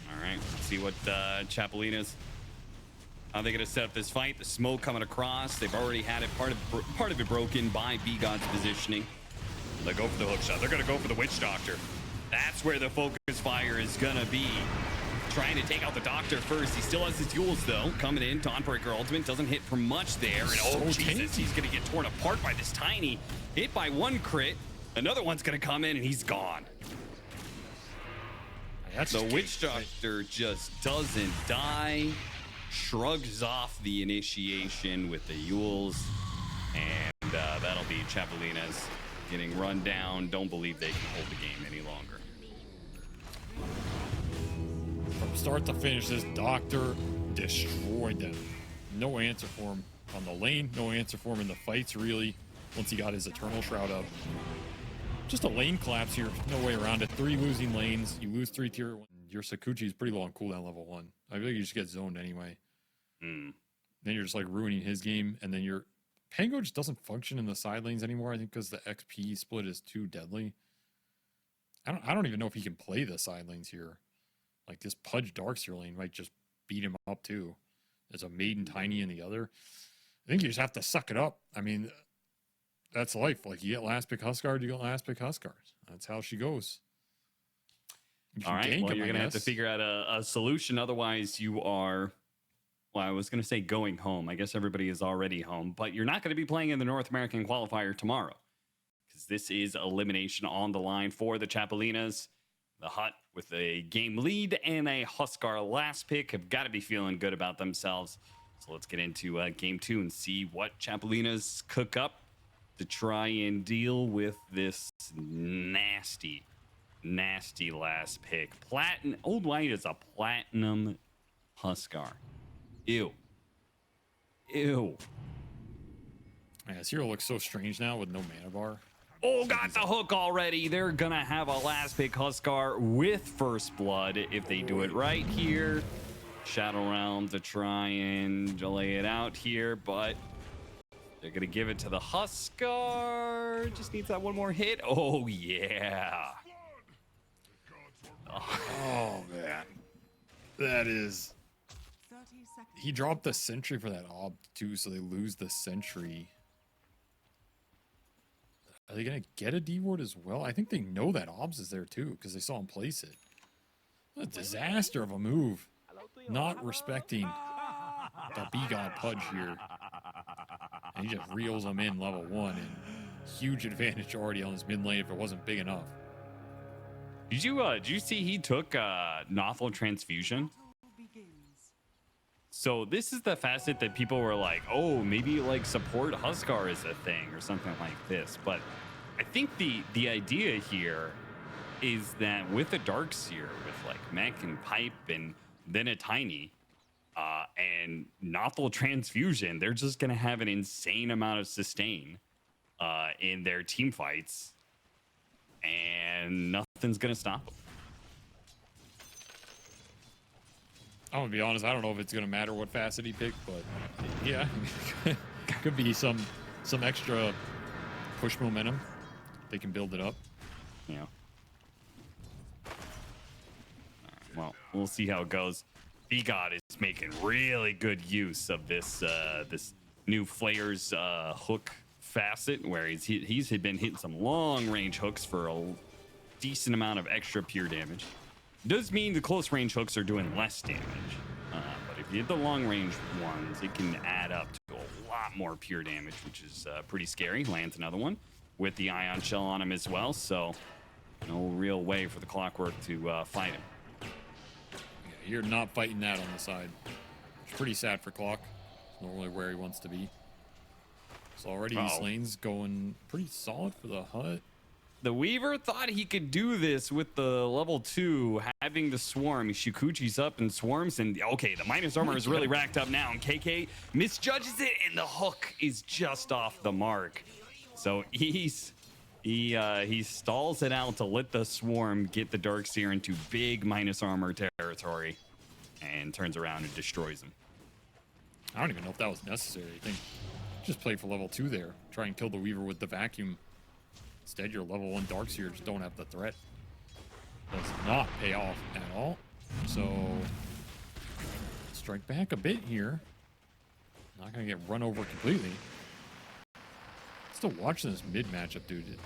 [SPEAKER 1] All right, let's see what Chapulines. How are they going to set up this fight? The smoke coming across. They've already had it part of it broken by B-God's positioning. They go for the hook shot. They're going to go for the Witch Doctor. That's where the focus fire is going to be. Trying to take out the Doctor first. He still has his duels, though. Coming in. Dawnbreaker ultimate doesn't hit for much there. And oh, Jesus, he's going to get torn apart by this Tiny. Hit by 1 crit. Another one's going to come in, and he's gone. The Witch Doctor just doesn't die. Shrugs off the initiation with the Yules. And that'll be Chapulines getting run down. Don't believe they can hold the game any longer.
[SPEAKER 2] From start to finish, this Doctor destroyed them. No answer for him on the lane. No answer for him in the fights, really, once he got his Eternal Shroud up. Just a lane collapse here. No way around it. 3 losing lanes. You lose 3 tier 1. Your Sakuchi is pretty low on cooldown level 1. I feel like you just get zoned anyway. Then you're just like ruining his game. And then your Pango just doesn't function in the side lanes anymore. I think because the XP split is too deadly. I don't even know if he can play the side lanes here. Like this Pudge Darkseer lane might just beat him up too. There's a Maiden Tiny in the other. I think you just have to suck it up. I mean, that's life. Like you get last pick Huskard, you get last pick Huskard. That's how she goes.
[SPEAKER 1] All right. Well, you're gonna have to figure out a solution. Otherwise, you are. Well, I was gonna say going home. I guess everybody is already home, but you're not gonna be playing in the North American qualifier tomorrow because this is elimination on the line for the Chapulines. The Hut with a game lead and a Huskar last pick have got to be feeling good about themselves. So let's get into game 2 and see what Chapulines cook up to try and deal with this nasty last pick. Old White is a platinum Huskar. Ew. Yeah,
[SPEAKER 2] Zero looks so strange now with no mana bar.
[SPEAKER 1] Oh, got the hook already. They're going to have a last pick Huskar with First Blood if they do it right here. Shadow Realm to try and delay it out here, but they're going to give it to the Huskar. Just needs that one more hit. Oh, yeah.
[SPEAKER 2] Oh, man. That is... He dropped the Sentry for that Ob, too, so they lose the Sentry. Are they going to get a D-Ward as well? I think they know that Obs is there, too, because they saw him place it. What a disaster of a move. Not respecting the B-God Pudge here. And he just reels him in level 1, and huge advantage already on his mid lane if it wasn't big enough.
[SPEAKER 1] Did you see he took Nothel Transfusion? So this is the facet that people were like, oh, maybe like support Huskar is a thing or something like this. But I think the idea here is that with a Darkseer, with like Mech and Pipe and then a Tiny and Nothel Transfusion, they're just going to have an insane amount of sustain in their team fights. And nothing's going to stop them.
[SPEAKER 2] I'm gonna be honest, I don't know if it's gonna matter what facet he picked, but yeah, could be some extra push momentum. They can build it up.
[SPEAKER 1] Yeah. Well, we'll see how it goes. B-God is making really good use of this this new Flayer's hook facet, where he's been hitting some long range hooks for a decent amount of extra pure damage. Does mean the close range hooks are doing less damage, but if you hit the long range ones, it can add up to a lot more pure damage, which is pretty scary. Lands another one with the Ion Shell on him as well, so no real way for the Clockwork to fight him.
[SPEAKER 2] Yeah, you're not fighting that on the side. It's pretty sad for Clock. It's normally where he wants to be. So already his lane's going pretty solid for the Hut.
[SPEAKER 1] The Weaver thought he could do this with the level 2, having the Swarm. Shikuchi's up and swarms, and okay, the minus armor is really racked up now, and KK misjudges it, and the hook is just off the mark. So he stalls it out to let the Swarm get the Darkseer into big minus armor territory, and turns around and destroys him.
[SPEAKER 2] I don't even know if that was necessary. I think just play for level 2 there. Try and kill the Weaver with the vacuum. Instead, your level 1 Darkseer just don't have the threat. Does not pay off at all. So, strike back a bit here. Not going to get run over completely. Still watching this mid matchup, dude. It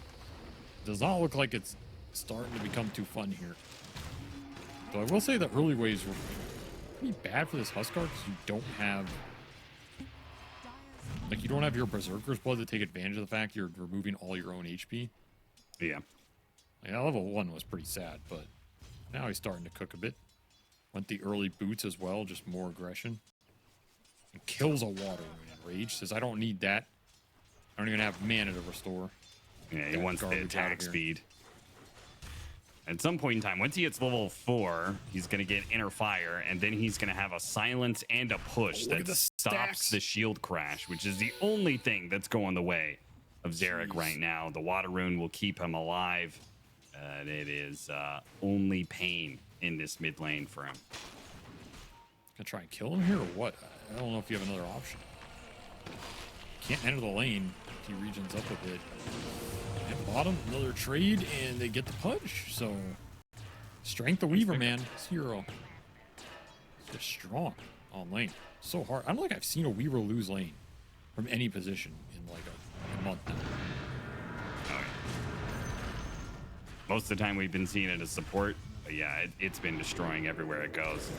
[SPEAKER 2] does not look like it's starting to become too fun here. Though I will say the early waves were pretty bad for this Huskar because you don't have... Like, you don't have your Berserker's Blood to take advantage of the fact you're removing all your own HP.
[SPEAKER 1] Yeah.
[SPEAKER 2] Like, level 1 was pretty sad, but now he's starting to cook a bit. Went the early boots as well, just more aggression. And kills a Water Rune in Rage. Says, I don't need that. I don't even have mana to restore.
[SPEAKER 1] Yeah, he wants the attack speed. At some point in time, once he hits level 4, he's going to get inner fire, and then he's going to have a silence and a push
[SPEAKER 2] look at
[SPEAKER 1] that
[SPEAKER 2] the
[SPEAKER 1] stops
[SPEAKER 2] stacks.
[SPEAKER 1] the shield crash, which is the only thing that's going the way of Zarek
[SPEAKER 2] Jeez.
[SPEAKER 1] right now. The water rune will keep him alive. And it is only pain in this mid lane for him.
[SPEAKER 2] Gonna try and kill him here or what? I don't know if you have another option. Can't enter the lane if he regions up a bit. At bottom, another trade, and they get the punch. So, strength of Weaver, man. 0. Just strong on lane. So hard. I don't think I've seen a Weaver lose lane from any position in like a month now.
[SPEAKER 1] Oh, yeah. Most of the time we've been seeing it as support, but yeah, it's been destroying everywhere it goes.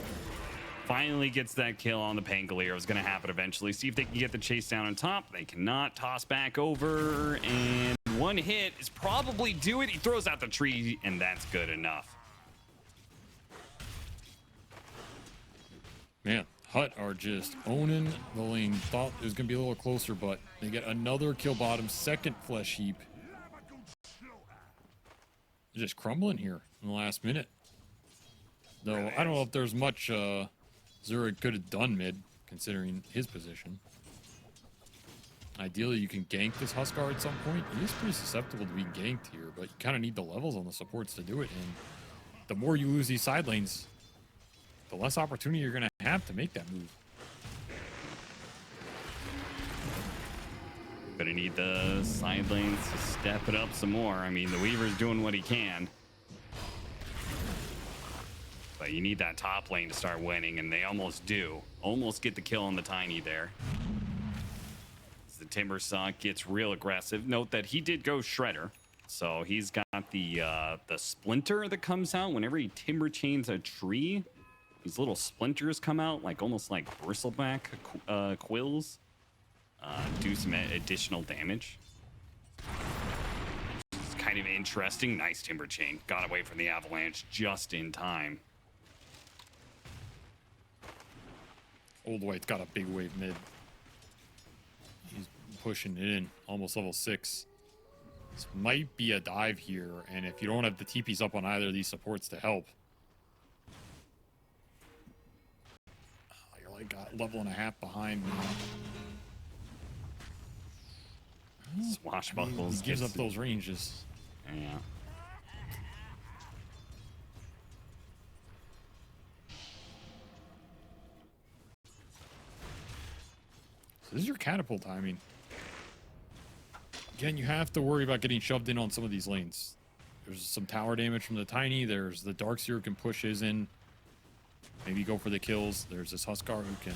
[SPEAKER 1] Finally gets that kill on the Pangolier. It was going to happen eventually. See if they can get the chase down on top. They cannot. Toss back over, and one hit is probably do it. He throws out the tree, and that's good enough.
[SPEAKER 2] Man, Hut are just owning the lane. Thought it was going to be a little closer, but they get another kill bottom, second flesh heap. They're just crumbling here in the last minute. Though,
[SPEAKER 1] Really
[SPEAKER 2] I don't know
[SPEAKER 1] is.
[SPEAKER 2] if there's much Zurich could have done mid, considering his position. Ideally, you can gank this Huskar at some point. He is pretty susceptible to being ganked here, but you kind of need the levels on the supports to do it. And the more you lose these side lanes, the less opportunity you're going to have to make that move.
[SPEAKER 1] Gonna need the side lanes to step it up some more. I mean, the Weaver's doing what he can. But you need that top lane to start winning, and they almost do. Almost get the kill on the Tiny there. As the Timber Saw gets real aggressive. Note that he did go Shredder. So he's got the splinter that comes out whenever he timber chains a tree. These little splinters come out, like almost like bristleback quills. Do some additional damage. It's kind of interesting. Nice timber chain. Got away from the avalanche just in time.
[SPEAKER 2] Old White's got a big wave mid. He's pushing it in, almost level 6. This might be a dive here, and if you don't have the TPs up on either of these supports to help, you're like a level and a half behind now.
[SPEAKER 1] Swashbuckles.
[SPEAKER 2] He gives
[SPEAKER 1] gets-
[SPEAKER 2] up those ranges.
[SPEAKER 1] Yeah.
[SPEAKER 2] So this is your catapult timing. Again, you have to worry about getting shoved in on some of these lanes. There's some tower damage from the Tiny. There's the Darkseer who can push his in. Maybe go for the kills. There's this Huskar who can...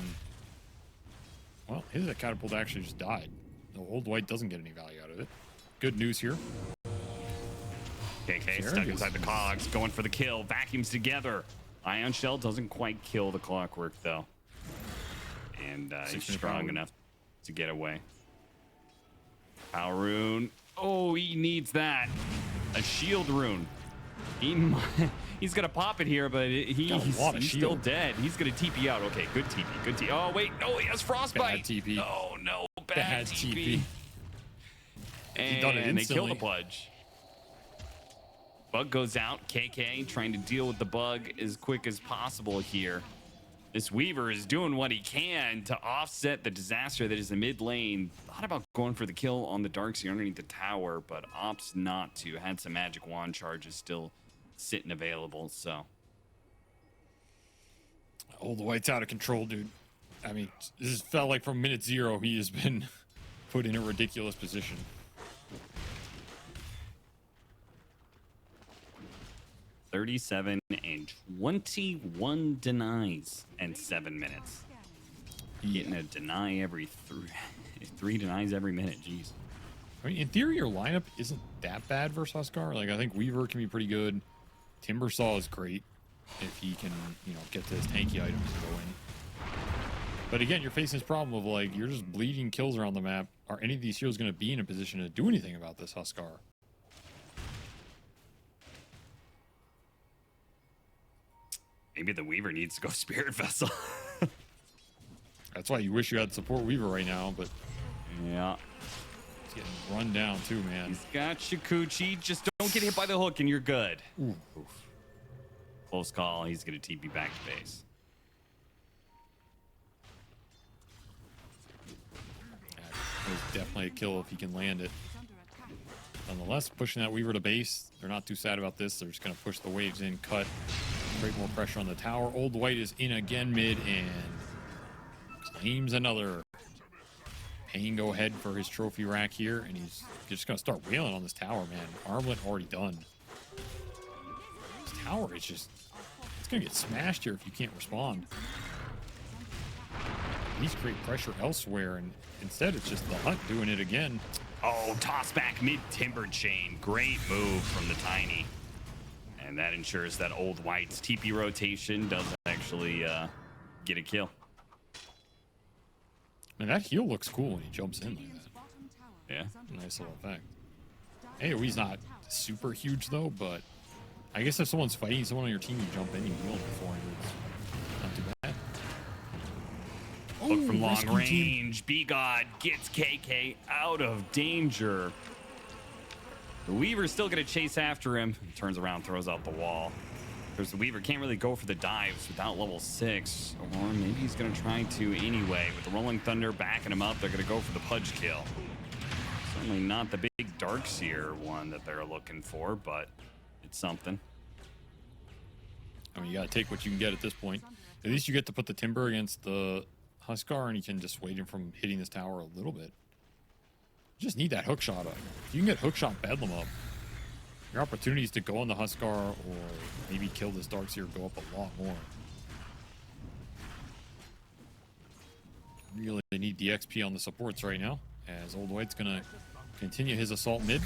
[SPEAKER 2] Well, his catapult actually just died. The Old White doesn't get any value out of it. Good news here.
[SPEAKER 1] KK
[SPEAKER 2] There
[SPEAKER 1] stuck
[SPEAKER 2] he
[SPEAKER 1] inside
[SPEAKER 2] is.
[SPEAKER 1] the cogs, going for the kill. Vacuums together. Ion Shell doesn't quite kill the Clockwork, though. And he's
[SPEAKER 2] 6-minute
[SPEAKER 1] strong
[SPEAKER 2] power.
[SPEAKER 1] enough to get away. Power rune. Oh, he needs that. A shield rune. He's gonna pop it here, but he's
[SPEAKER 2] Got a lot of
[SPEAKER 1] still
[SPEAKER 2] shield.
[SPEAKER 1] dead. He's gonna TP out. Okay, good TP. Good TP. Oh wait, no, he has frostbite.
[SPEAKER 2] Bad TP.
[SPEAKER 1] Oh no, bad,
[SPEAKER 2] Bad
[SPEAKER 1] TP.
[SPEAKER 2] TP.
[SPEAKER 1] And
[SPEAKER 2] done it
[SPEAKER 1] they kill the
[SPEAKER 2] instantly.
[SPEAKER 1] Pudge. Bug goes out. KK trying to deal with the bug as quick as possible here. This Weaver is doing what he can to offset the disaster that is the mid lane. Thought about going for the kill on the Darkseer underneath the tower, but opts not to. Had some magic wand charges still sitting available, so.
[SPEAKER 2] Old White's out of control, dude. I mean, this felt like from minute 0 he has been put in a ridiculous position.
[SPEAKER 1] $37 and 21 denies in 7 minutes. Getting a deny every three denies every minute. Jeez.
[SPEAKER 2] I mean, in theory, your lineup isn't that bad versus Huskar. Like, I think Weaver can be pretty good. Timbersaw is great if he can, get to his tanky items and go in. But again, you're facing this problem of, like, you're just bleeding kills around the map. Are any of these heroes going to be in a position to do anything about this Huskar?
[SPEAKER 1] Maybe the Weaver needs to go Spirit Vessel.
[SPEAKER 2] That's why you wish you had support Weaver right now, but
[SPEAKER 1] Yeah.
[SPEAKER 2] He's getting run down too, man.
[SPEAKER 1] He's got Shikuchi. Just don't get hit by the hook and you're good.
[SPEAKER 2] Ooh.
[SPEAKER 1] Oof. Close call. He's going to TP back to base.
[SPEAKER 2] That was definitely a kill if he can land it. Nonetheless, pushing that Weaver to base. They're not too sad about this. They're just going to push the waves in, cut, create more pressure on the tower. Old White is in again mid and claims another. Payne go ahead for his trophy rack here, and he's just going to start wailing on this tower, man. Armlet already done. This tower is just, it's going to get smashed here if you can't respond. At least create pressure elsewhere, and instead it's just the Hunt doing it again.
[SPEAKER 1] Oh, toss back mid timber chain. Great move from the Tiny. And that ensures that Old White's TP rotation doesn't actually get a kill.
[SPEAKER 2] Man, that heal looks cool when he jumps in like that.
[SPEAKER 1] Yeah.
[SPEAKER 2] Nice little effect. AoE's not super huge though, but I guess if someone's fighting someone on your team, you jump in, you heal them before, and it's not too bad.
[SPEAKER 1] Look from long
[SPEAKER 2] rescue
[SPEAKER 1] range. B-God gets KK out of danger. The Weaver's still going to chase after him. He turns around, throws out the wall. There's the Weaver can't really go for the dives without level 6. Or maybe he's going to try to anyway. With the Rolling Thunder backing him up, they're going to go for the Pudge kill. Certainly not the big Darkseer one that they're looking for, but it's something.
[SPEAKER 2] I mean, you gotta take what you can get at this point. At least you get to put the Timber against the Huskar, and you can dissuade him from hitting this tower a little bit. You just need that hook shot up. If you can get hook shot Bedlam up, your opportunities to go on the Huskar or maybe kill this Darkseer go up a lot more. Really need the XP on the supports right now, as Old White's gonna continue his assault mid.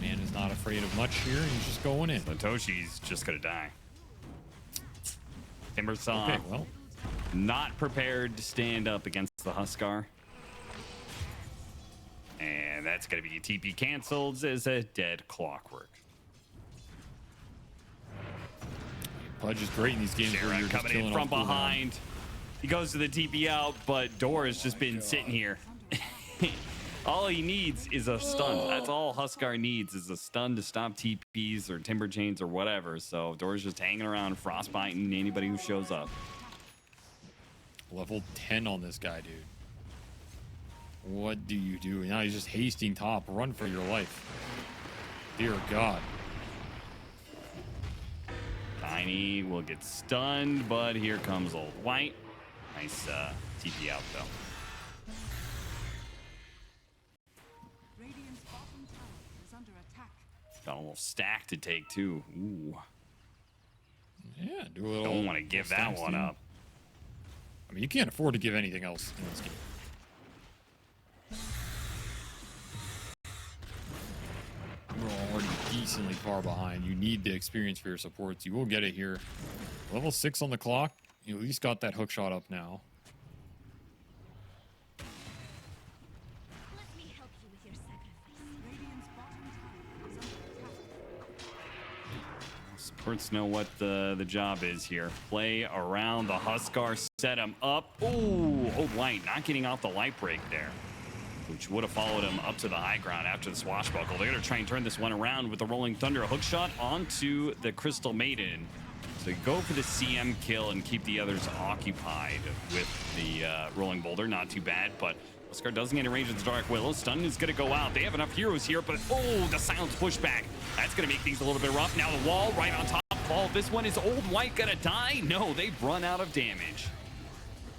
[SPEAKER 2] Man is not afraid of much here. He's just going in.
[SPEAKER 1] Satoshi's just gonna die. Timbersaw,
[SPEAKER 2] Okay, well,
[SPEAKER 1] not prepared to stand up against the Huskar. And that's gonna be TP canceled as a dead clockwork.
[SPEAKER 2] Pudge is great in these games where
[SPEAKER 1] Shara
[SPEAKER 2] you're just
[SPEAKER 1] coming
[SPEAKER 2] killing
[SPEAKER 1] in from
[SPEAKER 2] off cooldown.
[SPEAKER 1] behind. He goes to the TP out, but Dor has just been sitting here. All he needs is a stun. That's all Huskar needs is a stun to stop TPs or timber chains or whatever. So Dor's just hanging around, frostbiting anybody who shows up.
[SPEAKER 2] Level 10 on this guy, dude. What do you do? Now he's just hasting top. Run for your life. Dear God.
[SPEAKER 1] Tiny will get stunned, but here comes Old White. Nice TP out, though. Got a little stack to take, too. Ooh.
[SPEAKER 2] Yeah, do a little.
[SPEAKER 1] Don't want to give that
[SPEAKER 2] stack
[SPEAKER 1] one
[SPEAKER 2] steam.
[SPEAKER 1] up.
[SPEAKER 2] I mean, you can't afford to give anything else in this game. You're already decently far behind. You need the experience for your supports. You will get it here. Level 6 on the clock. You at least got that hook shot up now.
[SPEAKER 4] Let me help you with your sacrifice.
[SPEAKER 1] Supports know what the job is here. Play around the Huskar, set him up. Ooh, Old White not getting off the light break there, which would have followed him up to the high ground after the swashbuckle. They're going to try and turn this one around with the Rolling Thunder. A hook shot onto the Crystal Maiden. So go for the CM kill and keep the others occupied with the Rolling Boulder. Not too bad, but Huskar doesn't get in range of the Dark Willow. Stun is going to go out. They have enough heroes here, but oh, the silence pushback. That's going to make things a little bit rough. Now the wall right on top. Fall. This one is Old White going to die? No, they've run out of damage.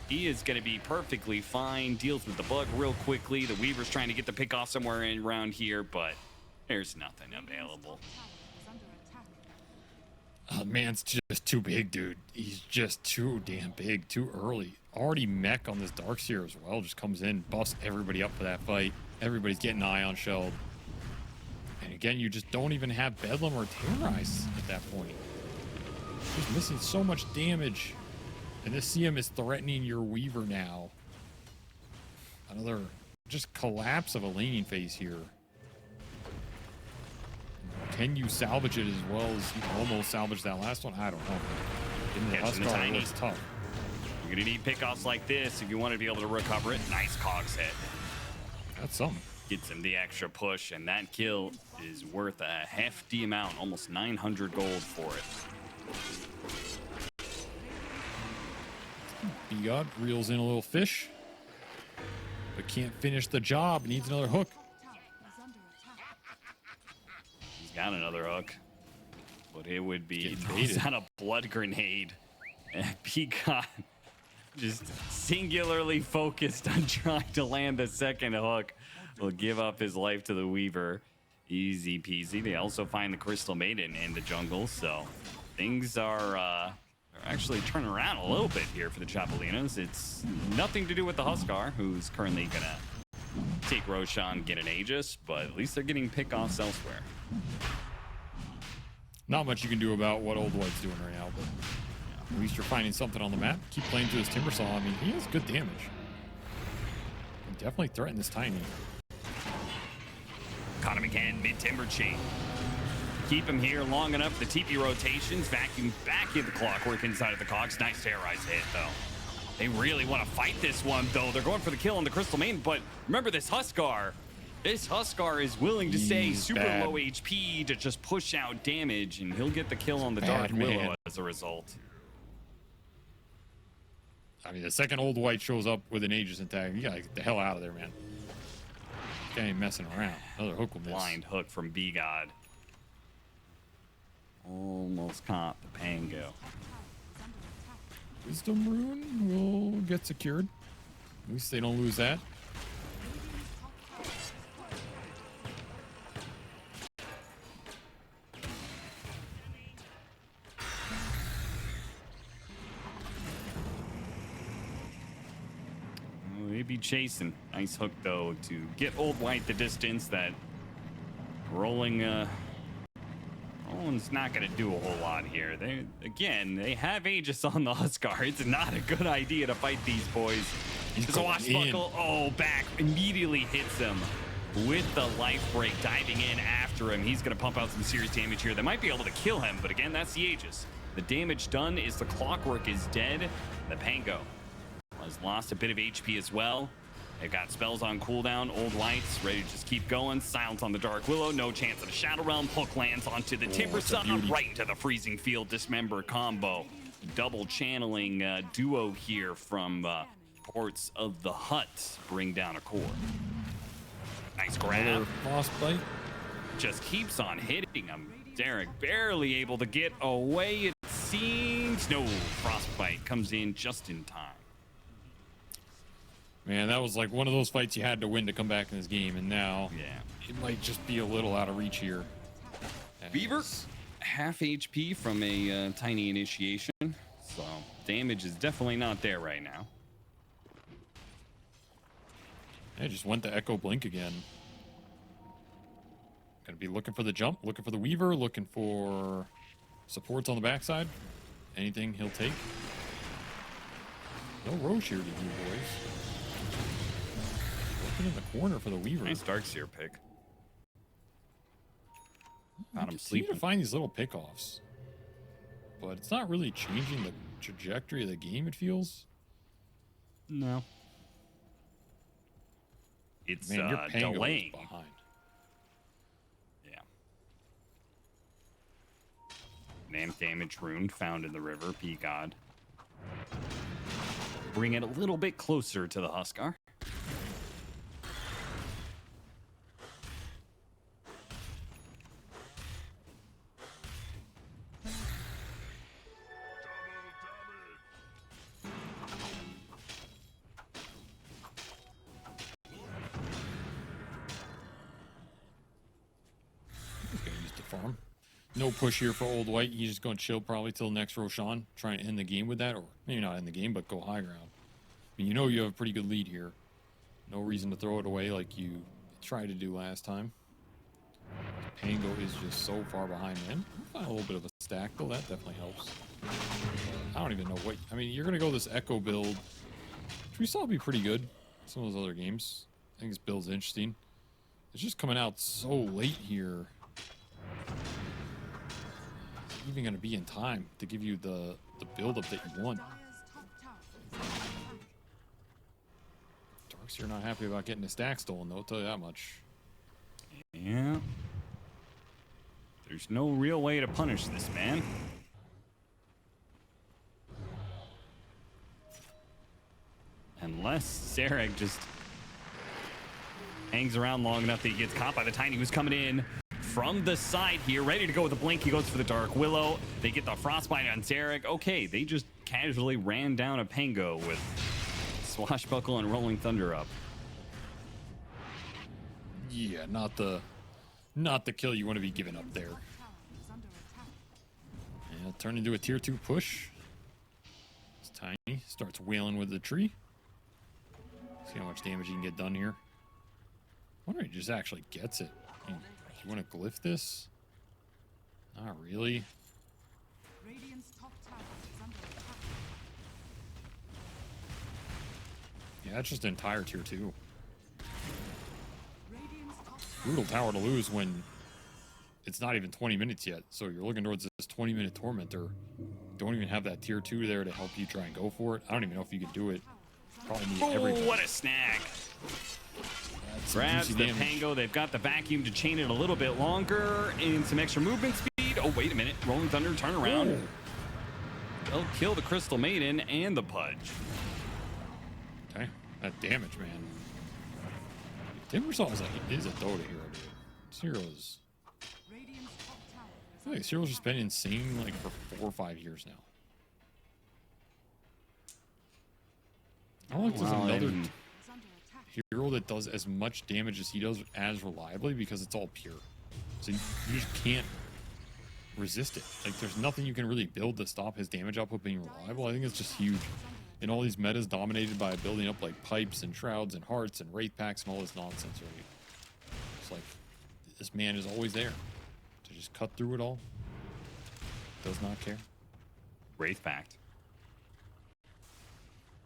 [SPEAKER 1] He is going to be perfectly fine. Deals with the bug real quickly. The Weaver's trying to get the pick off somewhere in around here, but there's nothing available.
[SPEAKER 2] Man's just too big, dude. He's just too damn big, too early. Already mech on this Darkseer as well. Just comes in, busts everybody up for that fight. Everybody's getting ion shelled. And again, you just don't even have Bedlam or Terrorize at that point. He's missing so much damage. And this CM is threatening your Weaver now. Another just collapse of a laning phase here. Can you salvage it as well as you almost salvaged that last one? I don't know. In the
[SPEAKER 1] Catching the
[SPEAKER 2] Huskar,
[SPEAKER 1] Tiny.
[SPEAKER 2] it's tough.
[SPEAKER 1] You're going to need pickoffs like this if you want to be able to recover it. Nice cogs hit.
[SPEAKER 2] That's something.
[SPEAKER 1] Gets him the extra push, and that kill is worth a hefty amount, almost 900 gold for it.
[SPEAKER 2] B-God reels in a little fish, but can't finish the job. Needs another hook.
[SPEAKER 1] He's got another hook, but it would be
[SPEAKER 2] Getting
[SPEAKER 1] throws
[SPEAKER 2] baited.
[SPEAKER 1] out a blood grenade, and B-God just singularly focused on trying to land the second hook. Will give up his life to the Weaver. Easy peasy. They also find the Crystal Maiden in the jungle, so things are actually turning around a little bit here for the Chapulines. It's nothing to do with the Huskar, who's currently gonna take Roshan, get an Aegis, but at least they're getting pickoffs elsewhere.
[SPEAKER 2] Not much you can do about what Old White's doing right now, but at least you're finding something on the map. Keep playing through his Timber Saw. I mean, he has good damage. Can definitely threaten this Tiny.
[SPEAKER 1] Caught him again, mid-timber chain. Keep him here long enough. The TP rotations, vacuum back in the Clockwork inside of the Cogs. Nice terrorize hit, though. They really want to fight this one, though. They're going for the kill on the Crystal Main, but remember this Huskar. This Huskar is willing to stay
[SPEAKER 2] He's
[SPEAKER 1] super
[SPEAKER 2] bad.
[SPEAKER 1] low HP to just push out damage, and he'll get the kill on the Dark
[SPEAKER 2] Bad
[SPEAKER 1] Willow
[SPEAKER 2] man.
[SPEAKER 1] as a result.
[SPEAKER 2] I mean, the second Old White shows up with an Aegis attack, you gotta get the hell out of there, man. Guy ain't messing around. Another hook will miss.
[SPEAKER 1] Blind hook from B-God. Almost caught the Pango.
[SPEAKER 2] Wisdom Rune will get secured. At least they don't lose that.
[SPEAKER 1] They'd be chasing. Nice hook, though, to get Old White the distance. That rolling, Roland's not going to do a whole lot here. They have Aegis on the Huskar. It's not a good idea to fight these boys.
[SPEAKER 2] He's
[SPEAKER 1] There's a
[SPEAKER 2] going
[SPEAKER 1] Washbuckle. Oh, back. Immediately hits him with the life break. Diving in after him. He's going to pump out some serious damage here. They might be able to kill him, but again, that's the Aegis. The damage done is the Clockwork is dead. The Pango has lost a bit of HP as well. They've got spells on cooldown. Old White's ready to just keep going. Silence on the Dark Willow. No chance of the Shadow Realm. Hook lands onto the Timber
[SPEAKER 2] it's a
[SPEAKER 1] Saw.
[SPEAKER 2] beauty.
[SPEAKER 1] Right into the Freezing Field Dismember combo. Double channeling duo here from Ports of the Hut. Bring down a core. Nice grab.
[SPEAKER 2] Another Frostbite.
[SPEAKER 1] Just keeps on hitting him. Derek barely able to get away, it seems. No, Frostbite comes in just in time.
[SPEAKER 2] Man, that was like one of those fights you had to win to come back in this game, and now
[SPEAKER 1] Yeah.
[SPEAKER 2] it might just be a little out of reach here.
[SPEAKER 1] Beaver, half HP from a tiny initiation, so damage is definitely not there right now.
[SPEAKER 2] I just went to Echo Blink again. Gonna be looking for the jump, looking for the Weaver, looking for supports on the backside. Anything he'll take. No Roche here to you boys. Looking in the corner for the Weaver.
[SPEAKER 1] Nice Darkseer pick.
[SPEAKER 2] I
[SPEAKER 1] Got him
[SPEAKER 2] continue to
[SPEAKER 1] sleeping.
[SPEAKER 2] find these little pickoffs, but it's not really changing the trajectory of the game, it feels.
[SPEAKER 1] No. It's
[SPEAKER 2] Man, your Pango is
[SPEAKER 1] delaying.
[SPEAKER 2] behind.
[SPEAKER 1] Yeah. Name damage rune found in the river, P-God. Bring it a little bit closer to the Huskar.
[SPEAKER 2] He's gonna use the farm. No push here for Old White. He's just going to chill probably till next Roshan. Try and end the game with that, or maybe not end the game, but go high ground. I mean, you know you have a pretty good lead here. No reason to throw it away like you tried to do last time. Pango is just so far behind, man. Find a little bit of a stack, though. That definitely helps. I don't even know what... I mean, you're going to go this Echo build, which we saw be pretty good. Some of those other games. I think this build's interesting. It's just coming out so late here. It's even going to be in time to give you the build-up that you want. Dark Looks you're not happy about getting a stack stolen, though, I'll tell you that much.
[SPEAKER 1] Yeah. There's no real way to punish this man. Unless Sarek just hangs around long enough that he gets caught by the Tiny, who's coming in from the side here, ready to go with the blink. He goes for the Dark Willow. They get the Frostbite on Sarek. Okay, they just casually ran down a Pango with Swashbuckle and Rolling Thunder up.
[SPEAKER 2] Yeah, not the kill you want to be giving up there. Yeah, turn into a tier 2 push. It's Tiny. Starts wailing with the tree. See how much damage he can get done here. I wonder if he just actually gets it. I mean, you want to glyph this? Not really. Yeah, that's just entire tier 2. Brutal tower to lose when it's not even 20 minutes yet. So you're looking towards this 20-minute Tormentor. Don't even have that tier 2 there to help you try and go for it. I don't even know if you can do it. Probably need everybody.
[SPEAKER 1] What a snag. Grabs the Pango. They've got the vacuum to chain it a little bit longer and some extra movement speed. Oh, wait a minute. Rolling Thunder, turn around.
[SPEAKER 2] Ooh.
[SPEAKER 1] They'll kill the Crystal Maiden and the Pudge.
[SPEAKER 2] Okay, that damage, man. Timbersaw is a Dota hero, dude. This hero is... I feel like this hero's just been insane like for 4 or 5 years now. I like there's another hero that does as much damage as he does as reliably because it's all pure. So you just can't resist it. Like there's nothing you can really build to stop his damage output being reliable. I think it's just huge. In all these metas dominated by building up like pipes and shrouds and hearts and wraith packs and all this nonsense, right? It's like this man is always there to just cut through it all. Does not care.
[SPEAKER 1] Wraith Pact.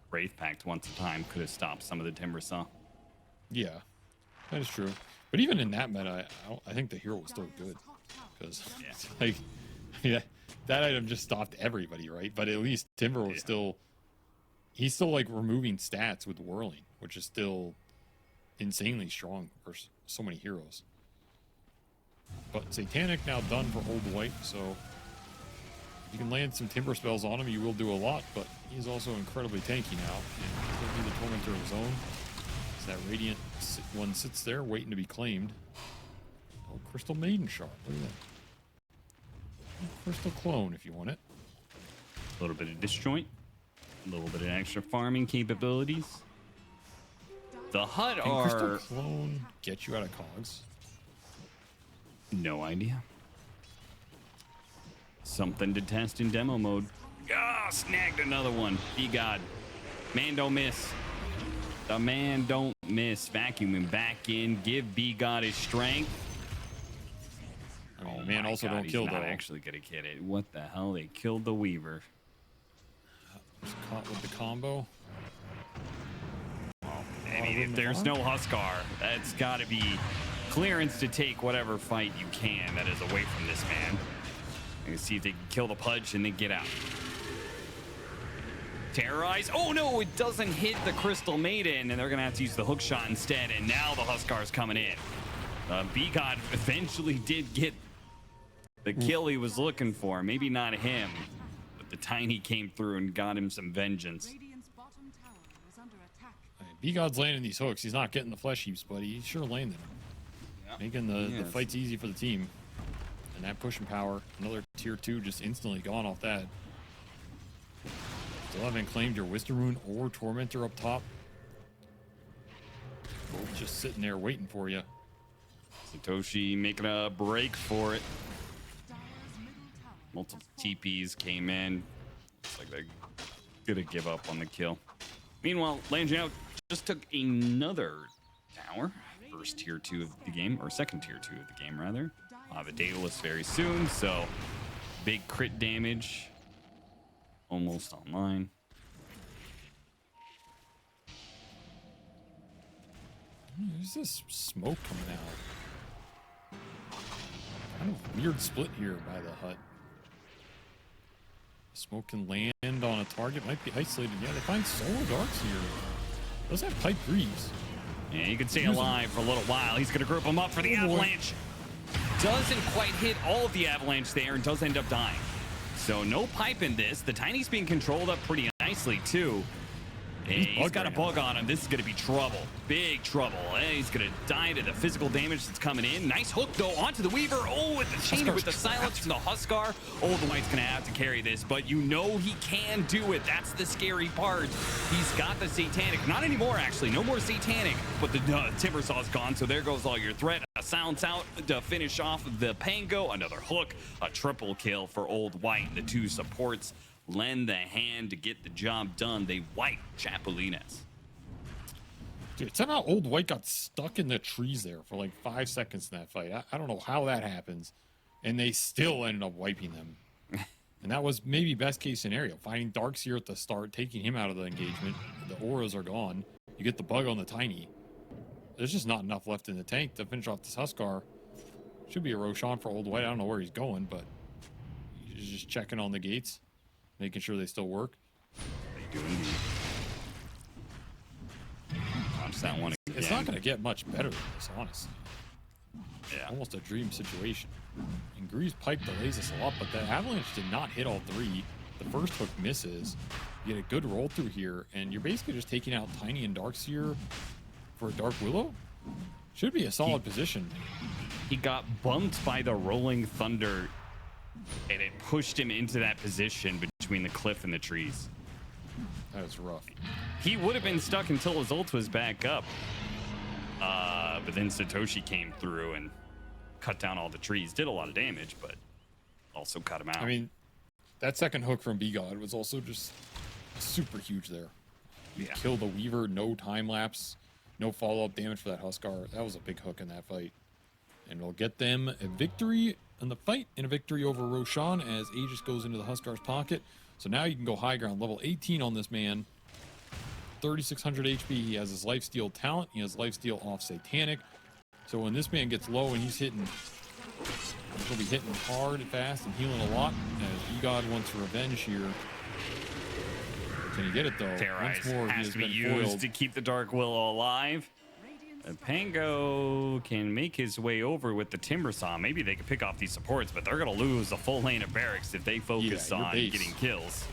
[SPEAKER 1] Wraith Pact once a time could have stopped some of the Timbersaw.
[SPEAKER 2] Yeah, that is true. But even in that meta, I think the hero was still good. Because, like, yeah, that item just stopped everybody, right? But at least Timber was still... He's still, like, removing stats with Whirling, which is still insanely strong for so many heroes. But Satanic now done for Old White, so... If you can land some Timber spells on him, you will do a lot, but he's also incredibly tanky now. And he'll be the Tormentor of his own. So that Radiant one sits there, waiting to be claimed. Oh, Crystal Maiden Shard. Look at that. Crystal Clone, if you want it.
[SPEAKER 1] A little bit of disjoint. A little bit of extra farming capabilities. The HUD
[SPEAKER 2] Can
[SPEAKER 1] are...
[SPEAKER 2] Crystal Clone get you out of cogs?
[SPEAKER 1] No idea. Something to test in demo mode. Ah, snagged another one. Be God. Man don't miss. The man don't miss. Vacuuming back in. Give B God his strength.
[SPEAKER 2] I mean, man also
[SPEAKER 1] God,
[SPEAKER 2] don't
[SPEAKER 1] he's
[SPEAKER 2] kill
[SPEAKER 1] not
[SPEAKER 2] though.
[SPEAKER 1] actually gonna get it. What the hell? They killed the Weaver.
[SPEAKER 2] Just caught with the combo.
[SPEAKER 1] I mean, if there's no Huskar, that's got to be clearance to take whatever fight you can that is away from this man. And see if they can kill the Pudge and then get out. Terrorize. Oh no, it doesn't hit the Crystal Maiden, and they're gonna have to use the hook shot instead. And now the Huskar's coming in. B-God eventually did get the kill he was looking for. Maybe not him, but the Tiny came through and got him some vengeance.
[SPEAKER 2] B-God's landing these hooks. He's not getting the flesh heaps, but he's sure landing them. Making the fights easy for the team. And that pushing power, another tier 2 just instantly gone off that. Still haven't claimed your Wisdom Rune or Tormentor up top. Both just sitting there waiting for you.
[SPEAKER 1] Satoshi making a break for it. Multiple TPs came in. Looks like they're gonna give up on the kill. Meanwhile, Langeout just took another tower. First tier 2 of the game, or second tier 2 of the game, rather. I'll have a Daedalus very soon, so big crit damage. Almost online.
[SPEAKER 2] There's this smoke coming out. Kind of weird split here by the hut. Smoke can land on a target, might be isolated. Yeah, they find Solar Darks here. Does that pipe grease?
[SPEAKER 1] Yeah, you can stay alive for a little while. He's going to group him up for the avalanche. Doesn't quite hit all of the avalanche there and does end up dying. So no pipe in this. The Tiny's being controlled up pretty nicely, too. He's got a bug on him. This is going to be trouble. Big trouble. He's going to die to the physical damage that's coming in. Nice hook, though, onto the Weaver. Oh, with the chain, with the silence from the Huskar. Oh, the White's going to have to carry this, but you know he can do it. That's the scary part. He's got the Satanic. Not anymore, actually. No more Satanic, but the Timbersaw's gone, so there goes all your threat. A silence out to finish off the Pango. Another hook. A triple kill for Old White. The two supports lend the hand to get the job done. They wipe Chapulines.
[SPEAKER 2] Dude, somehow Old White got stuck in the trees there for like 5 seconds in that fight. I don't know how that happens. And they still ended up wiping them. And that was maybe best case scenario. Finding Darkseer at the start, taking him out of the engagement. The auras are gone. You get the bug on the Tiny. There's just not enough left in the tank to finish off this Huskar. Should be a Roshan for Old White. I don't know where he's going, but he's just checking on the gates. Making sure they still work.
[SPEAKER 1] They do indeed. Watch that one again.
[SPEAKER 2] It's not going to get much better than this, honestly.
[SPEAKER 1] Yeah.
[SPEAKER 2] Almost a dream situation. And Greaves pipe delays us a lot, but the Avalanche did not hit all three. The first hook misses. You get a good roll through here, and you're basically just taking out Tiny and Darkseer for a Dark Willow. Should be a solid position.
[SPEAKER 1] He got bumped by the Rolling Thunder, and it pushed him into that position between the cliff and the trees.
[SPEAKER 2] That was rough.
[SPEAKER 1] He would have been stuck until his ult was back up. But then Satoshi came through and cut down all the trees. Did a lot of damage, but also cut him out.
[SPEAKER 2] I mean, that second hook from B-God was also just super huge there. You kill the Weaver, no time lapse, no follow-up damage for that Huskar. That was a big hook in that fight. And it'll get them a victory in the fight and a victory over Roshan as Aegis goes into the Huskar's pocket. So now you can go high ground. Level 18 on this man. 3,600 HP. He has his lifesteal talent. He has lifesteal off Satanic. So when this man gets low and he's hitting, he'll be hitting hard and fast and healing a lot. As E-God wants revenge here. Can he get it though?
[SPEAKER 1] Terrorize
[SPEAKER 2] Once more, he
[SPEAKER 1] has
[SPEAKER 2] has
[SPEAKER 1] to be
[SPEAKER 2] been
[SPEAKER 1] used
[SPEAKER 2] foiled.
[SPEAKER 1] to keep the Dark Willow alive. Pango can make his way over with the Timbersaw. Maybe they can pick off these supports, but they're going to lose a full lane of barracks if they focus on getting kills.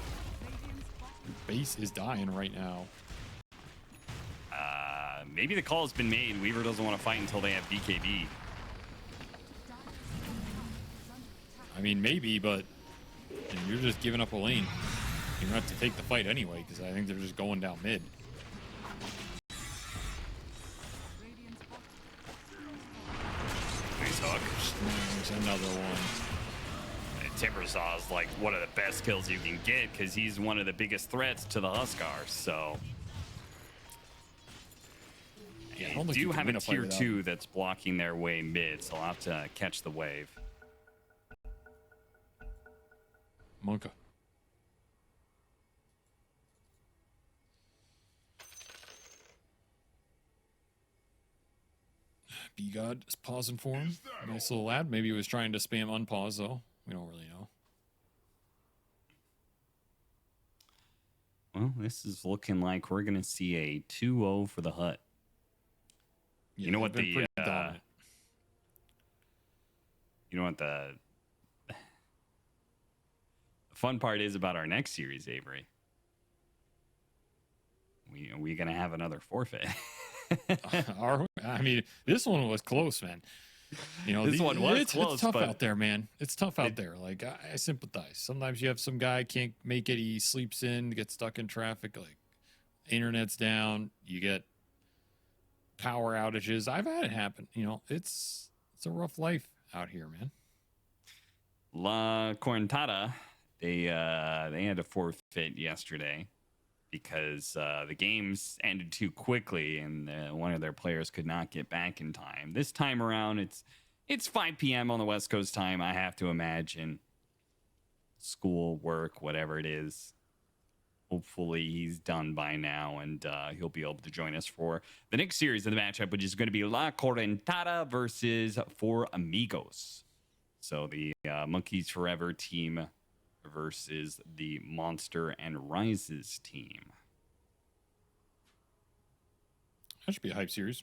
[SPEAKER 2] Base is dying right now.
[SPEAKER 1] Maybe the call has been made. Weaver doesn't want to fight until they have BKB.
[SPEAKER 2] I mean, maybe, but you're just giving up a lane. You're going to have to take the fight anyway, because I think they're just going down mid.
[SPEAKER 1] Nice hook.
[SPEAKER 2] There's another one.
[SPEAKER 1] Timbersaw is like one of the best kills you can get because he's one of the biggest threats to the Huskar. So
[SPEAKER 2] Yeah, I
[SPEAKER 1] they
[SPEAKER 2] don't think
[SPEAKER 1] do
[SPEAKER 2] you can
[SPEAKER 1] have
[SPEAKER 2] win
[SPEAKER 1] a
[SPEAKER 2] a fight
[SPEAKER 1] tier
[SPEAKER 2] without
[SPEAKER 1] 2 that's blocking their way mid, so I'll have to catch the wave.
[SPEAKER 2] Monka. B-God is pausing for him. Nice little lad. Maybe he was trying to spam unpause, though. We don't really know.
[SPEAKER 1] Well, this is looking like we're going to see a 2-0 for the Hut.
[SPEAKER 2] Yeah,
[SPEAKER 1] You know what
[SPEAKER 2] they've been
[SPEAKER 1] the
[SPEAKER 2] pretty dominant.
[SPEAKER 1] you know what the fun part is about our next series, Avery? We going to have another forfeit.
[SPEAKER 2] I mean, this one was close, man. You know,
[SPEAKER 1] This one was
[SPEAKER 2] it's
[SPEAKER 1] close,
[SPEAKER 2] tough
[SPEAKER 1] but
[SPEAKER 2] out there, man. It's tough out there. Like, I sympathize. Sometimes you have some guy can't make it. He sleeps in, gets stuck in traffic. Like, internet's down. You get power outages. I've had it happen. You know, it's a rough life out here, man.
[SPEAKER 1] La Correntada, they had to forfeit yesterday because the games ended too quickly and one of their players could not get back in time. This time around, it's 5 p.m. on the West Coast time. I have to imagine school, work, whatever it is. Hopefully he's done by now and he'll be able to join us for the next series of the matchup, which is going to be La Correntada versus Four Amigos. So the Monkeys Forever team versus the Monster and Rises team.
[SPEAKER 2] That should be a hype series.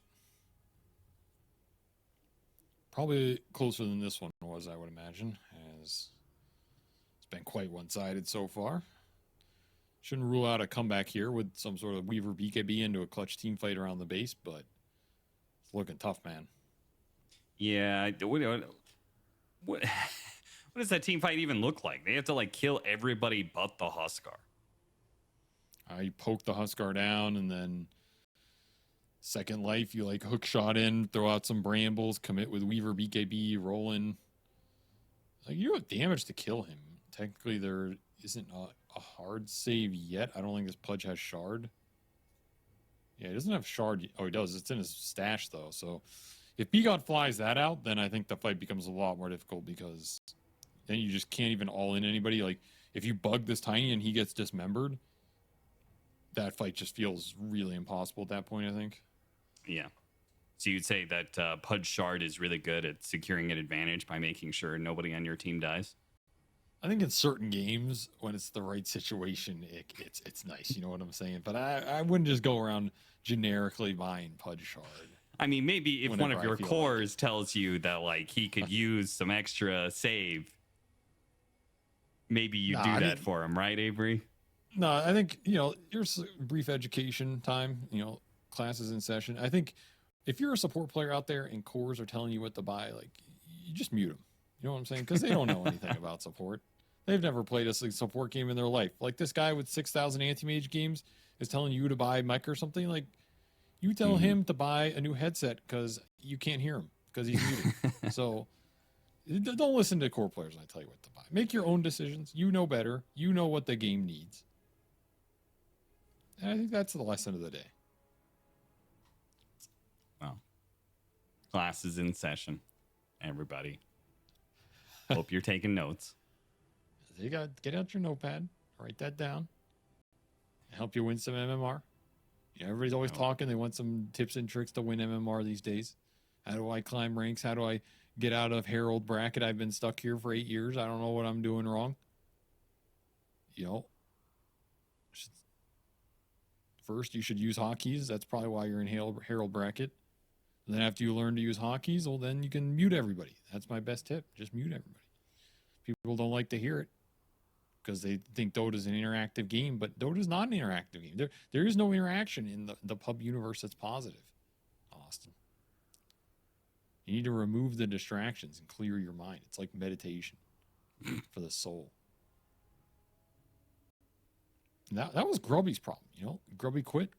[SPEAKER 2] Probably closer than this one was, I would imagine, as it's been quite one-sided so far. Shouldn't rule out a comeback here with some sort of Weaver BKB into a clutch team fight around the base, but it's looking tough, man.
[SPEAKER 1] Yeah. What does that team fight even look like? They have to like kill everybody but the Huskar.
[SPEAKER 2] You poke the Huskar down, and then second life, you like hook shot in, throw out some brambles, commit with Weaver BKB, roll in. Like, you have damage to kill him. Technically, there isn't a hard save yet. I don't think this Pudge has shard. Yeah, he doesn't have shard. Oh, he does. It's in his stash, though. So if Bigot flies that out, then I think the fight becomes a lot more difficult, because then you just can't even all in anybody. Like, if you bug this Tiny and he gets dismembered, that fight just feels really impossible at that point, I think.
[SPEAKER 1] Yeah. So you'd say that Pudge Shard is really good at securing an advantage by making sure nobody on your team dies?
[SPEAKER 2] I think in certain games, when it's the right situation, it's nice. You know what I'm saying? But I wouldn't just go around generically buying Pudge Shard.
[SPEAKER 1] I mean, maybe if one of your
[SPEAKER 2] feel
[SPEAKER 1] cores tells you that like he could use some extra save, maybe you do that for him, right, Avery?
[SPEAKER 2] No, I think, here's brief education time, classes in session. I think if you're a support player out there and cores are telling you what to buy, like, you just mute them. You know what I'm saying? Because they don't know anything about support. They've never played a support game in their life. Like, this guy with 6,000 anti-mage games is telling you to buy Mike or something. Like, you tell him to buy a new headset because you can't hear him because he's muted. So don't listen to core players when I tell you what to buy. Make your own decisions. You know better. You know what the game needs. And I think that's the lesson of the day.
[SPEAKER 1] Well, class is in session, everybody. Hope you're taking notes.
[SPEAKER 2] You got get out your notepad, write that down, help you win some MMR. Everybody's always talking. They want some tips and tricks to win MMR these days. How do I climb ranks? How do I get out of Herald bracket? I've been stuck here for 8 years. I don't know what I'm doing wrong. First, you should use hotkeys. That's probably why you're in Herald bracket. And then after you learn to use hotkeys, well, then you can mute everybody. That's my best tip. Just mute everybody. People don't like to hear it because they think Dota's an interactive game, but Dota's not an interactive game. There is no interaction in the pub universe that's positive, Austin. You need to remove the distractions and clear your mind. It's like meditation for the soul. That was Grubby's problem, Grubby quit.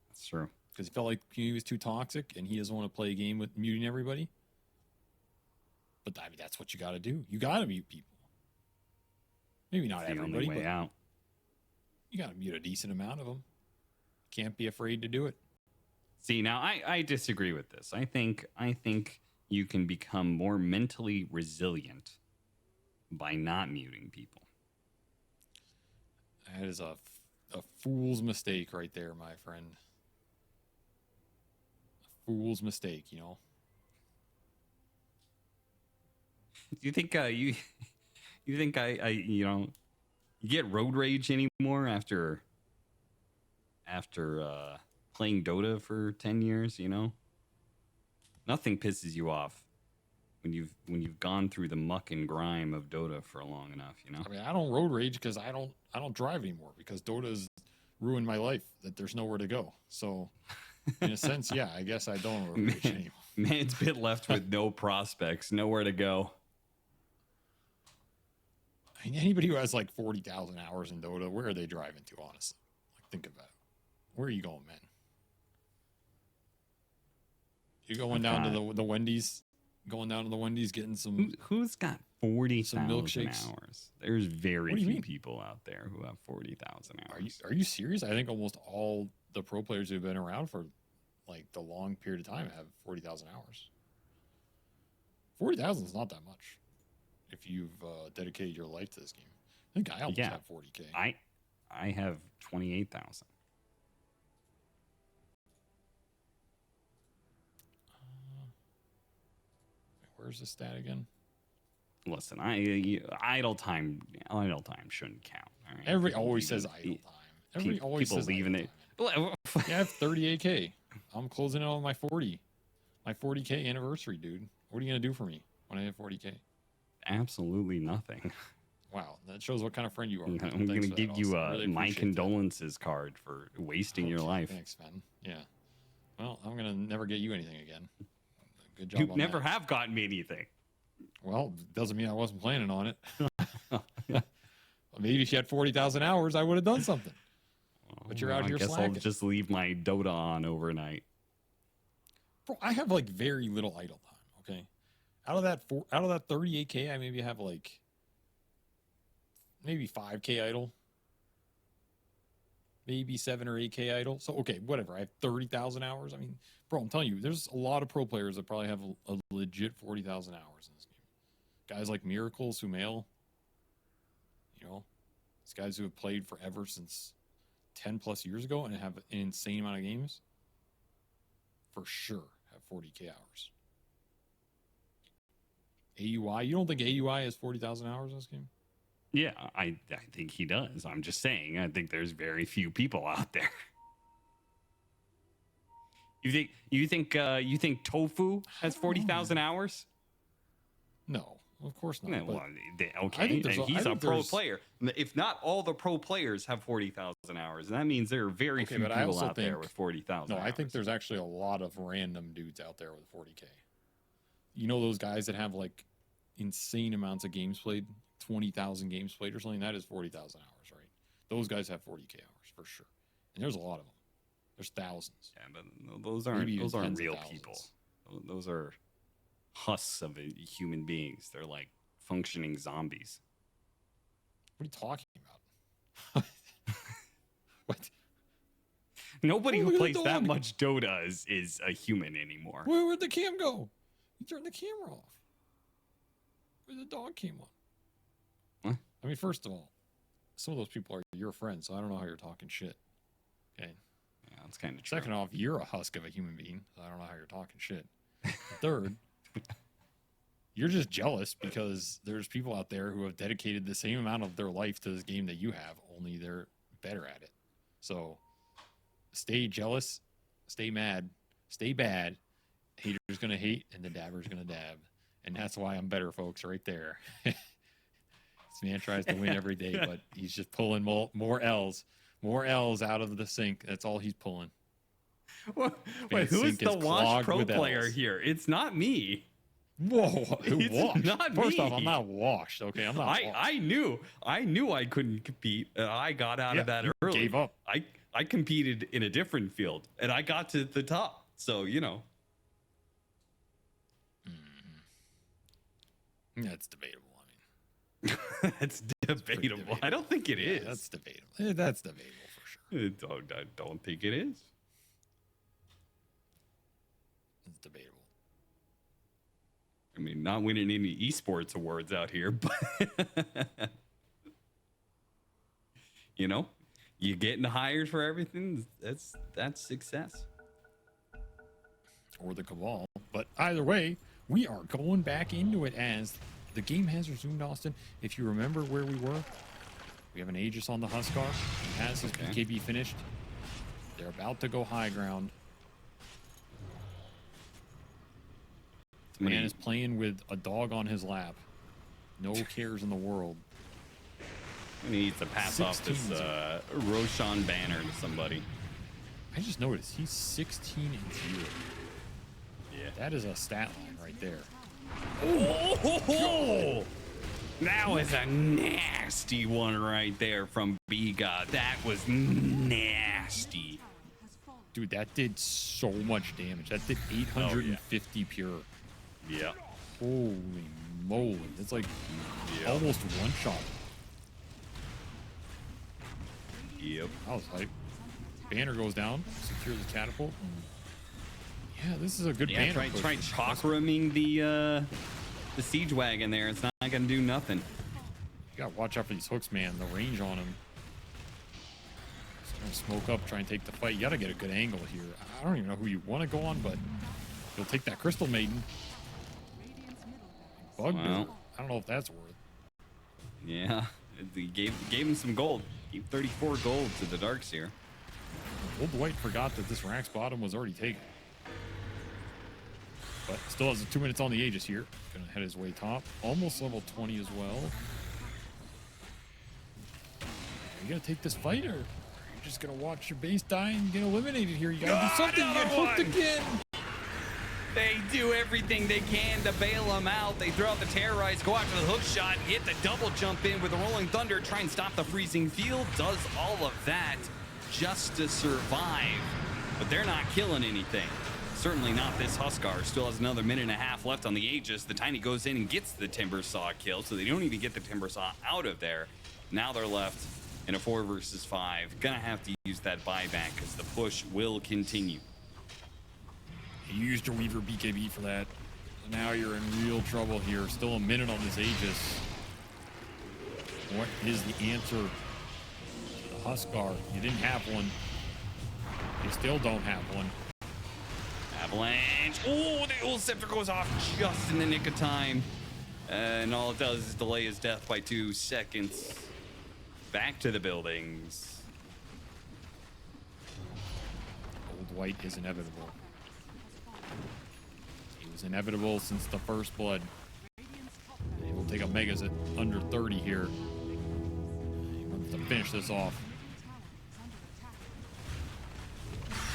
[SPEAKER 1] That's true.
[SPEAKER 2] Because he felt like he was too toxic and he doesn't want to play a game with muting everybody. But I mean, that's what you got to do. You got to mute people. Maybe not everybody,
[SPEAKER 1] the only way
[SPEAKER 2] but
[SPEAKER 1] out.
[SPEAKER 2] You got to mute a decent amount of them. Can't be afraid to do it.
[SPEAKER 1] See, now I disagree with this. I think you can become more mentally resilient by not muting people.
[SPEAKER 2] That is a fool's mistake right there, my friend. A fool's mistake,
[SPEAKER 1] Do you think you think I you get road rage anymore after playing Dota for 10 years, Nothing pisses you off when you've gone through the muck and grime of Dota for long enough,
[SPEAKER 2] I mean, I don't road rage because I don't drive anymore because Dota's ruined my life that there's nowhere to go. So in a sense, yeah, I guess I don't road rage anymore.
[SPEAKER 1] Man's been left with no prospects, nowhere to go.
[SPEAKER 2] I mean, anybody who has like 40,000 hours in Dota, where are they driving to, honestly? Like, think about it. Where are you going, man? You going down to the Wendy's? Going down to the Wendy's, getting some...
[SPEAKER 1] Who's got 40,000
[SPEAKER 2] milkshakes?
[SPEAKER 1] hours? There's very
[SPEAKER 2] What do you
[SPEAKER 1] few
[SPEAKER 2] mean?
[SPEAKER 1] people out there who have 40,000 hours.
[SPEAKER 2] Are you serious? I think almost all the pro players who've been around for like the long period of time have 40,000 hours. 40,000 is not that much if you've dedicated your life to this game. I think I almost have 40K.
[SPEAKER 1] I have 28,000.
[SPEAKER 2] Where's the stat again?
[SPEAKER 1] Listen, idle time shouldn't count. All right?
[SPEAKER 2] Everybody always says idle time. Everybody always
[SPEAKER 1] people
[SPEAKER 2] says
[SPEAKER 1] leaving
[SPEAKER 2] idle
[SPEAKER 1] it.
[SPEAKER 2] time. Yeah, I have 38K. I'm closing in on my 40K anniversary, dude. What are you gonna do for me when I hit 40K?
[SPEAKER 1] Absolutely nothing.
[SPEAKER 2] Wow, that shows what kind of friend you are.
[SPEAKER 1] I'm
[SPEAKER 2] Thanks
[SPEAKER 1] going to
[SPEAKER 2] for that,
[SPEAKER 1] give you
[SPEAKER 2] Austin. Really
[SPEAKER 1] my
[SPEAKER 2] appreciate that.
[SPEAKER 1] condolences card for wasting your
[SPEAKER 2] Okay,
[SPEAKER 1] life.
[SPEAKER 2] Thanks, man. Yeah. Well, I'm gonna never get you anything again. Good job.
[SPEAKER 1] You
[SPEAKER 2] on
[SPEAKER 1] never
[SPEAKER 2] that.
[SPEAKER 1] have gotten me anything.
[SPEAKER 2] Well, doesn't mean I wasn't planning on it. Maybe if you had 40,000 hours, I would have done something. But you're out here
[SPEAKER 1] I guess
[SPEAKER 2] slacking.
[SPEAKER 1] I'll just leave my Dota on overnight.
[SPEAKER 2] Bro, I have like very little idle time. Okay, out of that 38K, I maybe have like maybe 5K idle, maybe 7 or 8K idle. So okay, whatever. I have 30,000 hours. I mean, bro, I'm telling you, there's a lot of pro players that probably have a legit 40,000 hours in this game. Guys like Miracle, Sumail, you know, these guys who have played forever since 10 plus years ago and have an insane amount of games. For sure, have 40K hours. AUI, you don't think AUI has 40,000 hours in this game?
[SPEAKER 1] Yeah, I think he does. I'm just saying, I think there's very few people out there. You think Tofu has 40,000 hours?
[SPEAKER 2] No, of course not.
[SPEAKER 1] Yeah,
[SPEAKER 2] but
[SPEAKER 1] well,
[SPEAKER 2] I
[SPEAKER 1] okay,
[SPEAKER 2] think there's
[SPEAKER 1] and
[SPEAKER 2] a- I
[SPEAKER 1] he's a
[SPEAKER 2] think
[SPEAKER 1] pro
[SPEAKER 2] there's-
[SPEAKER 1] player. If not all the pro players have 40,000 hours, and that means there are very
[SPEAKER 2] Okay,
[SPEAKER 1] few
[SPEAKER 2] but I
[SPEAKER 1] people
[SPEAKER 2] also
[SPEAKER 1] out there
[SPEAKER 2] think-
[SPEAKER 1] with 40,000
[SPEAKER 2] no,
[SPEAKER 1] hours.
[SPEAKER 2] I think there's actually a lot of random dudes out there with 40K. You know those guys that have like insane amounts of games played, 20,000 games played or something? That is 40,000 hours, right? Those guys have 40K hours for sure. And there's a lot of them. There's thousands.
[SPEAKER 1] Yeah, but those aren't
[SPEAKER 2] Maybe even
[SPEAKER 1] those aren't
[SPEAKER 2] tens of
[SPEAKER 1] real
[SPEAKER 2] thousands.
[SPEAKER 1] people. Those are husks of human beings. They're like functioning zombies.
[SPEAKER 2] What are you talking about? What?
[SPEAKER 1] Nobody
[SPEAKER 2] Oh,
[SPEAKER 1] who
[SPEAKER 2] look at
[SPEAKER 1] plays
[SPEAKER 2] the
[SPEAKER 1] that
[SPEAKER 2] dog.
[SPEAKER 1] much Dota is a human anymore.
[SPEAKER 2] Where'd the cam go? You turned the camera off. Where the dog came on?
[SPEAKER 1] What?
[SPEAKER 2] I mean, first of all, some of those people are your friends, so I don't know how you're talking shit. Okay.
[SPEAKER 1] Yeah, that's kind of true.
[SPEAKER 2] Second off, you're a husk of a human being, so I don't know how you're talking shit. Third, you're just jealous because there's people out there who have dedicated the same amount of their life to this game that you have, only they're better at it. So stay jealous, stay mad, stay bad. Hater's gonna hate and the dabber's gonna dab. And that's why I'm better, folks, right there. This man tries to win every day, but he's just pulling more L's out of the sink. That's all he's pulling.
[SPEAKER 1] Wait,
[SPEAKER 2] Man's
[SPEAKER 1] who is
[SPEAKER 2] sink is
[SPEAKER 1] the Wash
[SPEAKER 2] clogged
[SPEAKER 1] Pro
[SPEAKER 2] with
[SPEAKER 1] player
[SPEAKER 2] Ls.
[SPEAKER 1] here? It's not me.
[SPEAKER 2] Whoa,
[SPEAKER 1] It's
[SPEAKER 2] washed.
[SPEAKER 1] not
[SPEAKER 2] First off,
[SPEAKER 1] me.
[SPEAKER 2] I'm not washed. Okay, I'm not. washed.
[SPEAKER 1] I knew I couldn't compete. I got out of that
[SPEAKER 2] you
[SPEAKER 1] early.
[SPEAKER 2] Gave up.
[SPEAKER 1] I competed in a different field and I got to the top. So, you know.
[SPEAKER 2] That's debatable. I mean,
[SPEAKER 1] That's debatable. I don't think it
[SPEAKER 2] yeah,
[SPEAKER 1] is.
[SPEAKER 2] that's debatable. That's debatable for sure.
[SPEAKER 1] I don't think it is.
[SPEAKER 2] It's debatable.
[SPEAKER 1] I mean, not winning any esports awards out here, but you know, you getting hired for everything. That's success.
[SPEAKER 2] Or the Cabal. But either way, we are going back into it as the game has resumed, Austin. If you remember where we were, we have an Aegis on the Huskar. He has his
[SPEAKER 1] Okay.
[SPEAKER 2] BKB finished. They're about to go high ground. The man is playing with a dog on his lap. No cares in the world.
[SPEAKER 1] He needs to pass off this
[SPEAKER 2] 16.
[SPEAKER 1] Roshan banner to somebody.
[SPEAKER 2] I just noticed he's 16 and 0.
[SPEAKER 1] Yeah.
[SPEAKER 2] That is a stat line right there.
[SPEAKER 1] Oh, that was a nasty one right there from Biga. That was nasty.
[SPEAKER 2] Dude, that did so much damage. That did 850 pure.
[SPEAKER 1] Yeah.
[SPEAKER 2] Holy moly. It's like
[SPEAKER 1] Yeah.
[SPEAKER 2] almost one shot.
[SPEAKER 1] Yep.
[SPEAKER 2] I was hype. Banner goes down, secure the catapult. Yeah, this is a good
[SPEAKER 1] Yeah,
[SPEAKER 2] banner.
[SPEAKER 1] try
[SPEAKER 2] push.
[SPEAKER 1] chakraming the siege wagon there. It's not gonna do nothing.
[SPEAKER 2] You gotta watch out for these hooks, man. The range on him. He's gonna smoke up, try and take the fight. You gotta get a good angle here. I don't even know who you want to go on, but you'll take that Crystal Maiden. Bug
[SPEAKER 1] Wow.
[SPEAKER 2] I don't know if that's worth.
[SPEAKER 1] Yeah. He gave him some gold. Gave 34 gold to the Darkseer.
[SPEAKER 2] Old White forgot that this Rack's bottom was already taken. But still has 2 minutes on the Aegis here. Gonna head his way top. Almost level 20 as well. You gotta take this fight, or you're just gonna watch your base die and get eliminated here. You gotta do something. You get hooked again.
[SPEAKER 1] They do everything they can to bail him out. They throw out the Terrorize, go after the hook shot, get the double jump in with the Rolling Thunder, try and stop the freezing field. Does all of that just to survive. But they're not killing anything. Certainly not this Huskar. Still has another minute and a half left on the Aegis. The Tiny goes in and gets the Timber Saw kill, so they don't even get the Timber Saw out of there. Now they're left in a 4 versus 5. Gonna have to use that buyback because the push will continue.
[SPEAKER 2] You used your Weaver BKB for that. So now you're in real trouble here. Still a minute on this Aegis. What is the answer to the Huskar? You didn't have one. You still don't have one.
[SPEAKER 1] Avalanche. Oh, the old scepter goes off just in the nick of time. And all it does is delay his death by 2 seconds. Back to the buildings.
[SPEAKER 2] Old White is inevitable. He was inevitable since the first blood. He will take a Megas at under 30 here. He wants to finish this off.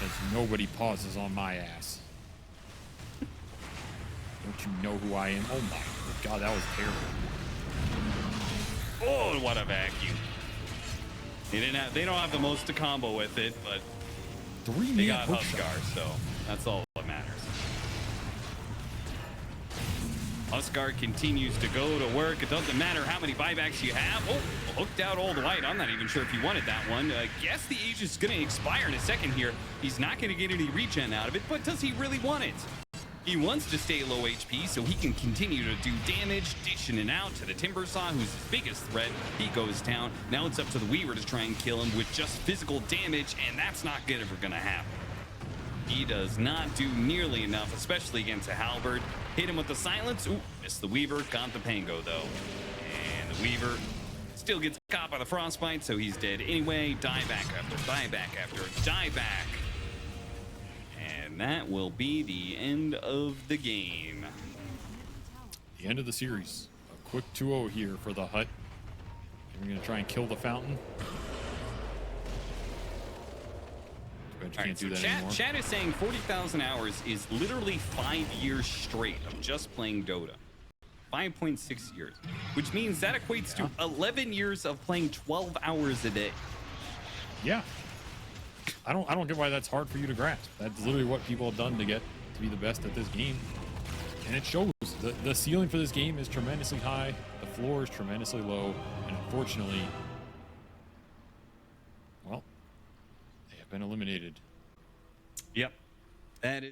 [SPEAKER 2] Says nobody pauses on my ass. Don't you know who I am? Oh my god, that was terrible.
[SPEAKER 1] Oh, what a vacuum. They don't have the most to combo with it, but
[SPEAKER 2] 3
[SPEAKER 1] they
[SPEAKER 2] minute
[SPEAKER 1] got Huskar, so that's all that matters. Huskar continues to go to work. It doesn't matter how many buybacks you have. Oh, hooked out Old White. I'm not even sure if he wanted that one. Guess the Aegis is going to expire in a second here. He's not going to get any regen out of it, but does he really want it? He wants to stay low HP so he can continue to do damage, dishing it out to the Timber Saw, who's his biggest threat. He goes down. Now it's up to the Weaver to try and kill him with just physical damage, and that's not ever going to happen. He does not do nearly enough, especially against a Halberd. Hit him with the silence. Ooh, missed the Weaver. Got the Pango, though. And the Weaver still gets caught by the Frostbite, so he's dead anyway. Dieback after dieback after dieback. And that will be the end of the game.
[SPEAKER 2] The end of the series. A quick 2-0 here for the Hut. We're going to try and kill the Fountain. But you can't do that anymore.
[SPEAKER 1] Chat is saying 40,000 hours is literally 5 years straight of just playing Dota. 5.6 years, which means that equates to 11 years of playing 12 hours a day.
[SPEAKER 2] Yeah. I don't get why that's hard for you to grasp. That's literally what people have done to get to be the best at this game. And it shows. The ceiling for this game is tremendously high. The floor is tremendously low. And unfortunately, well, they have been eliminated.
[SPEAKER 1] Yep. That is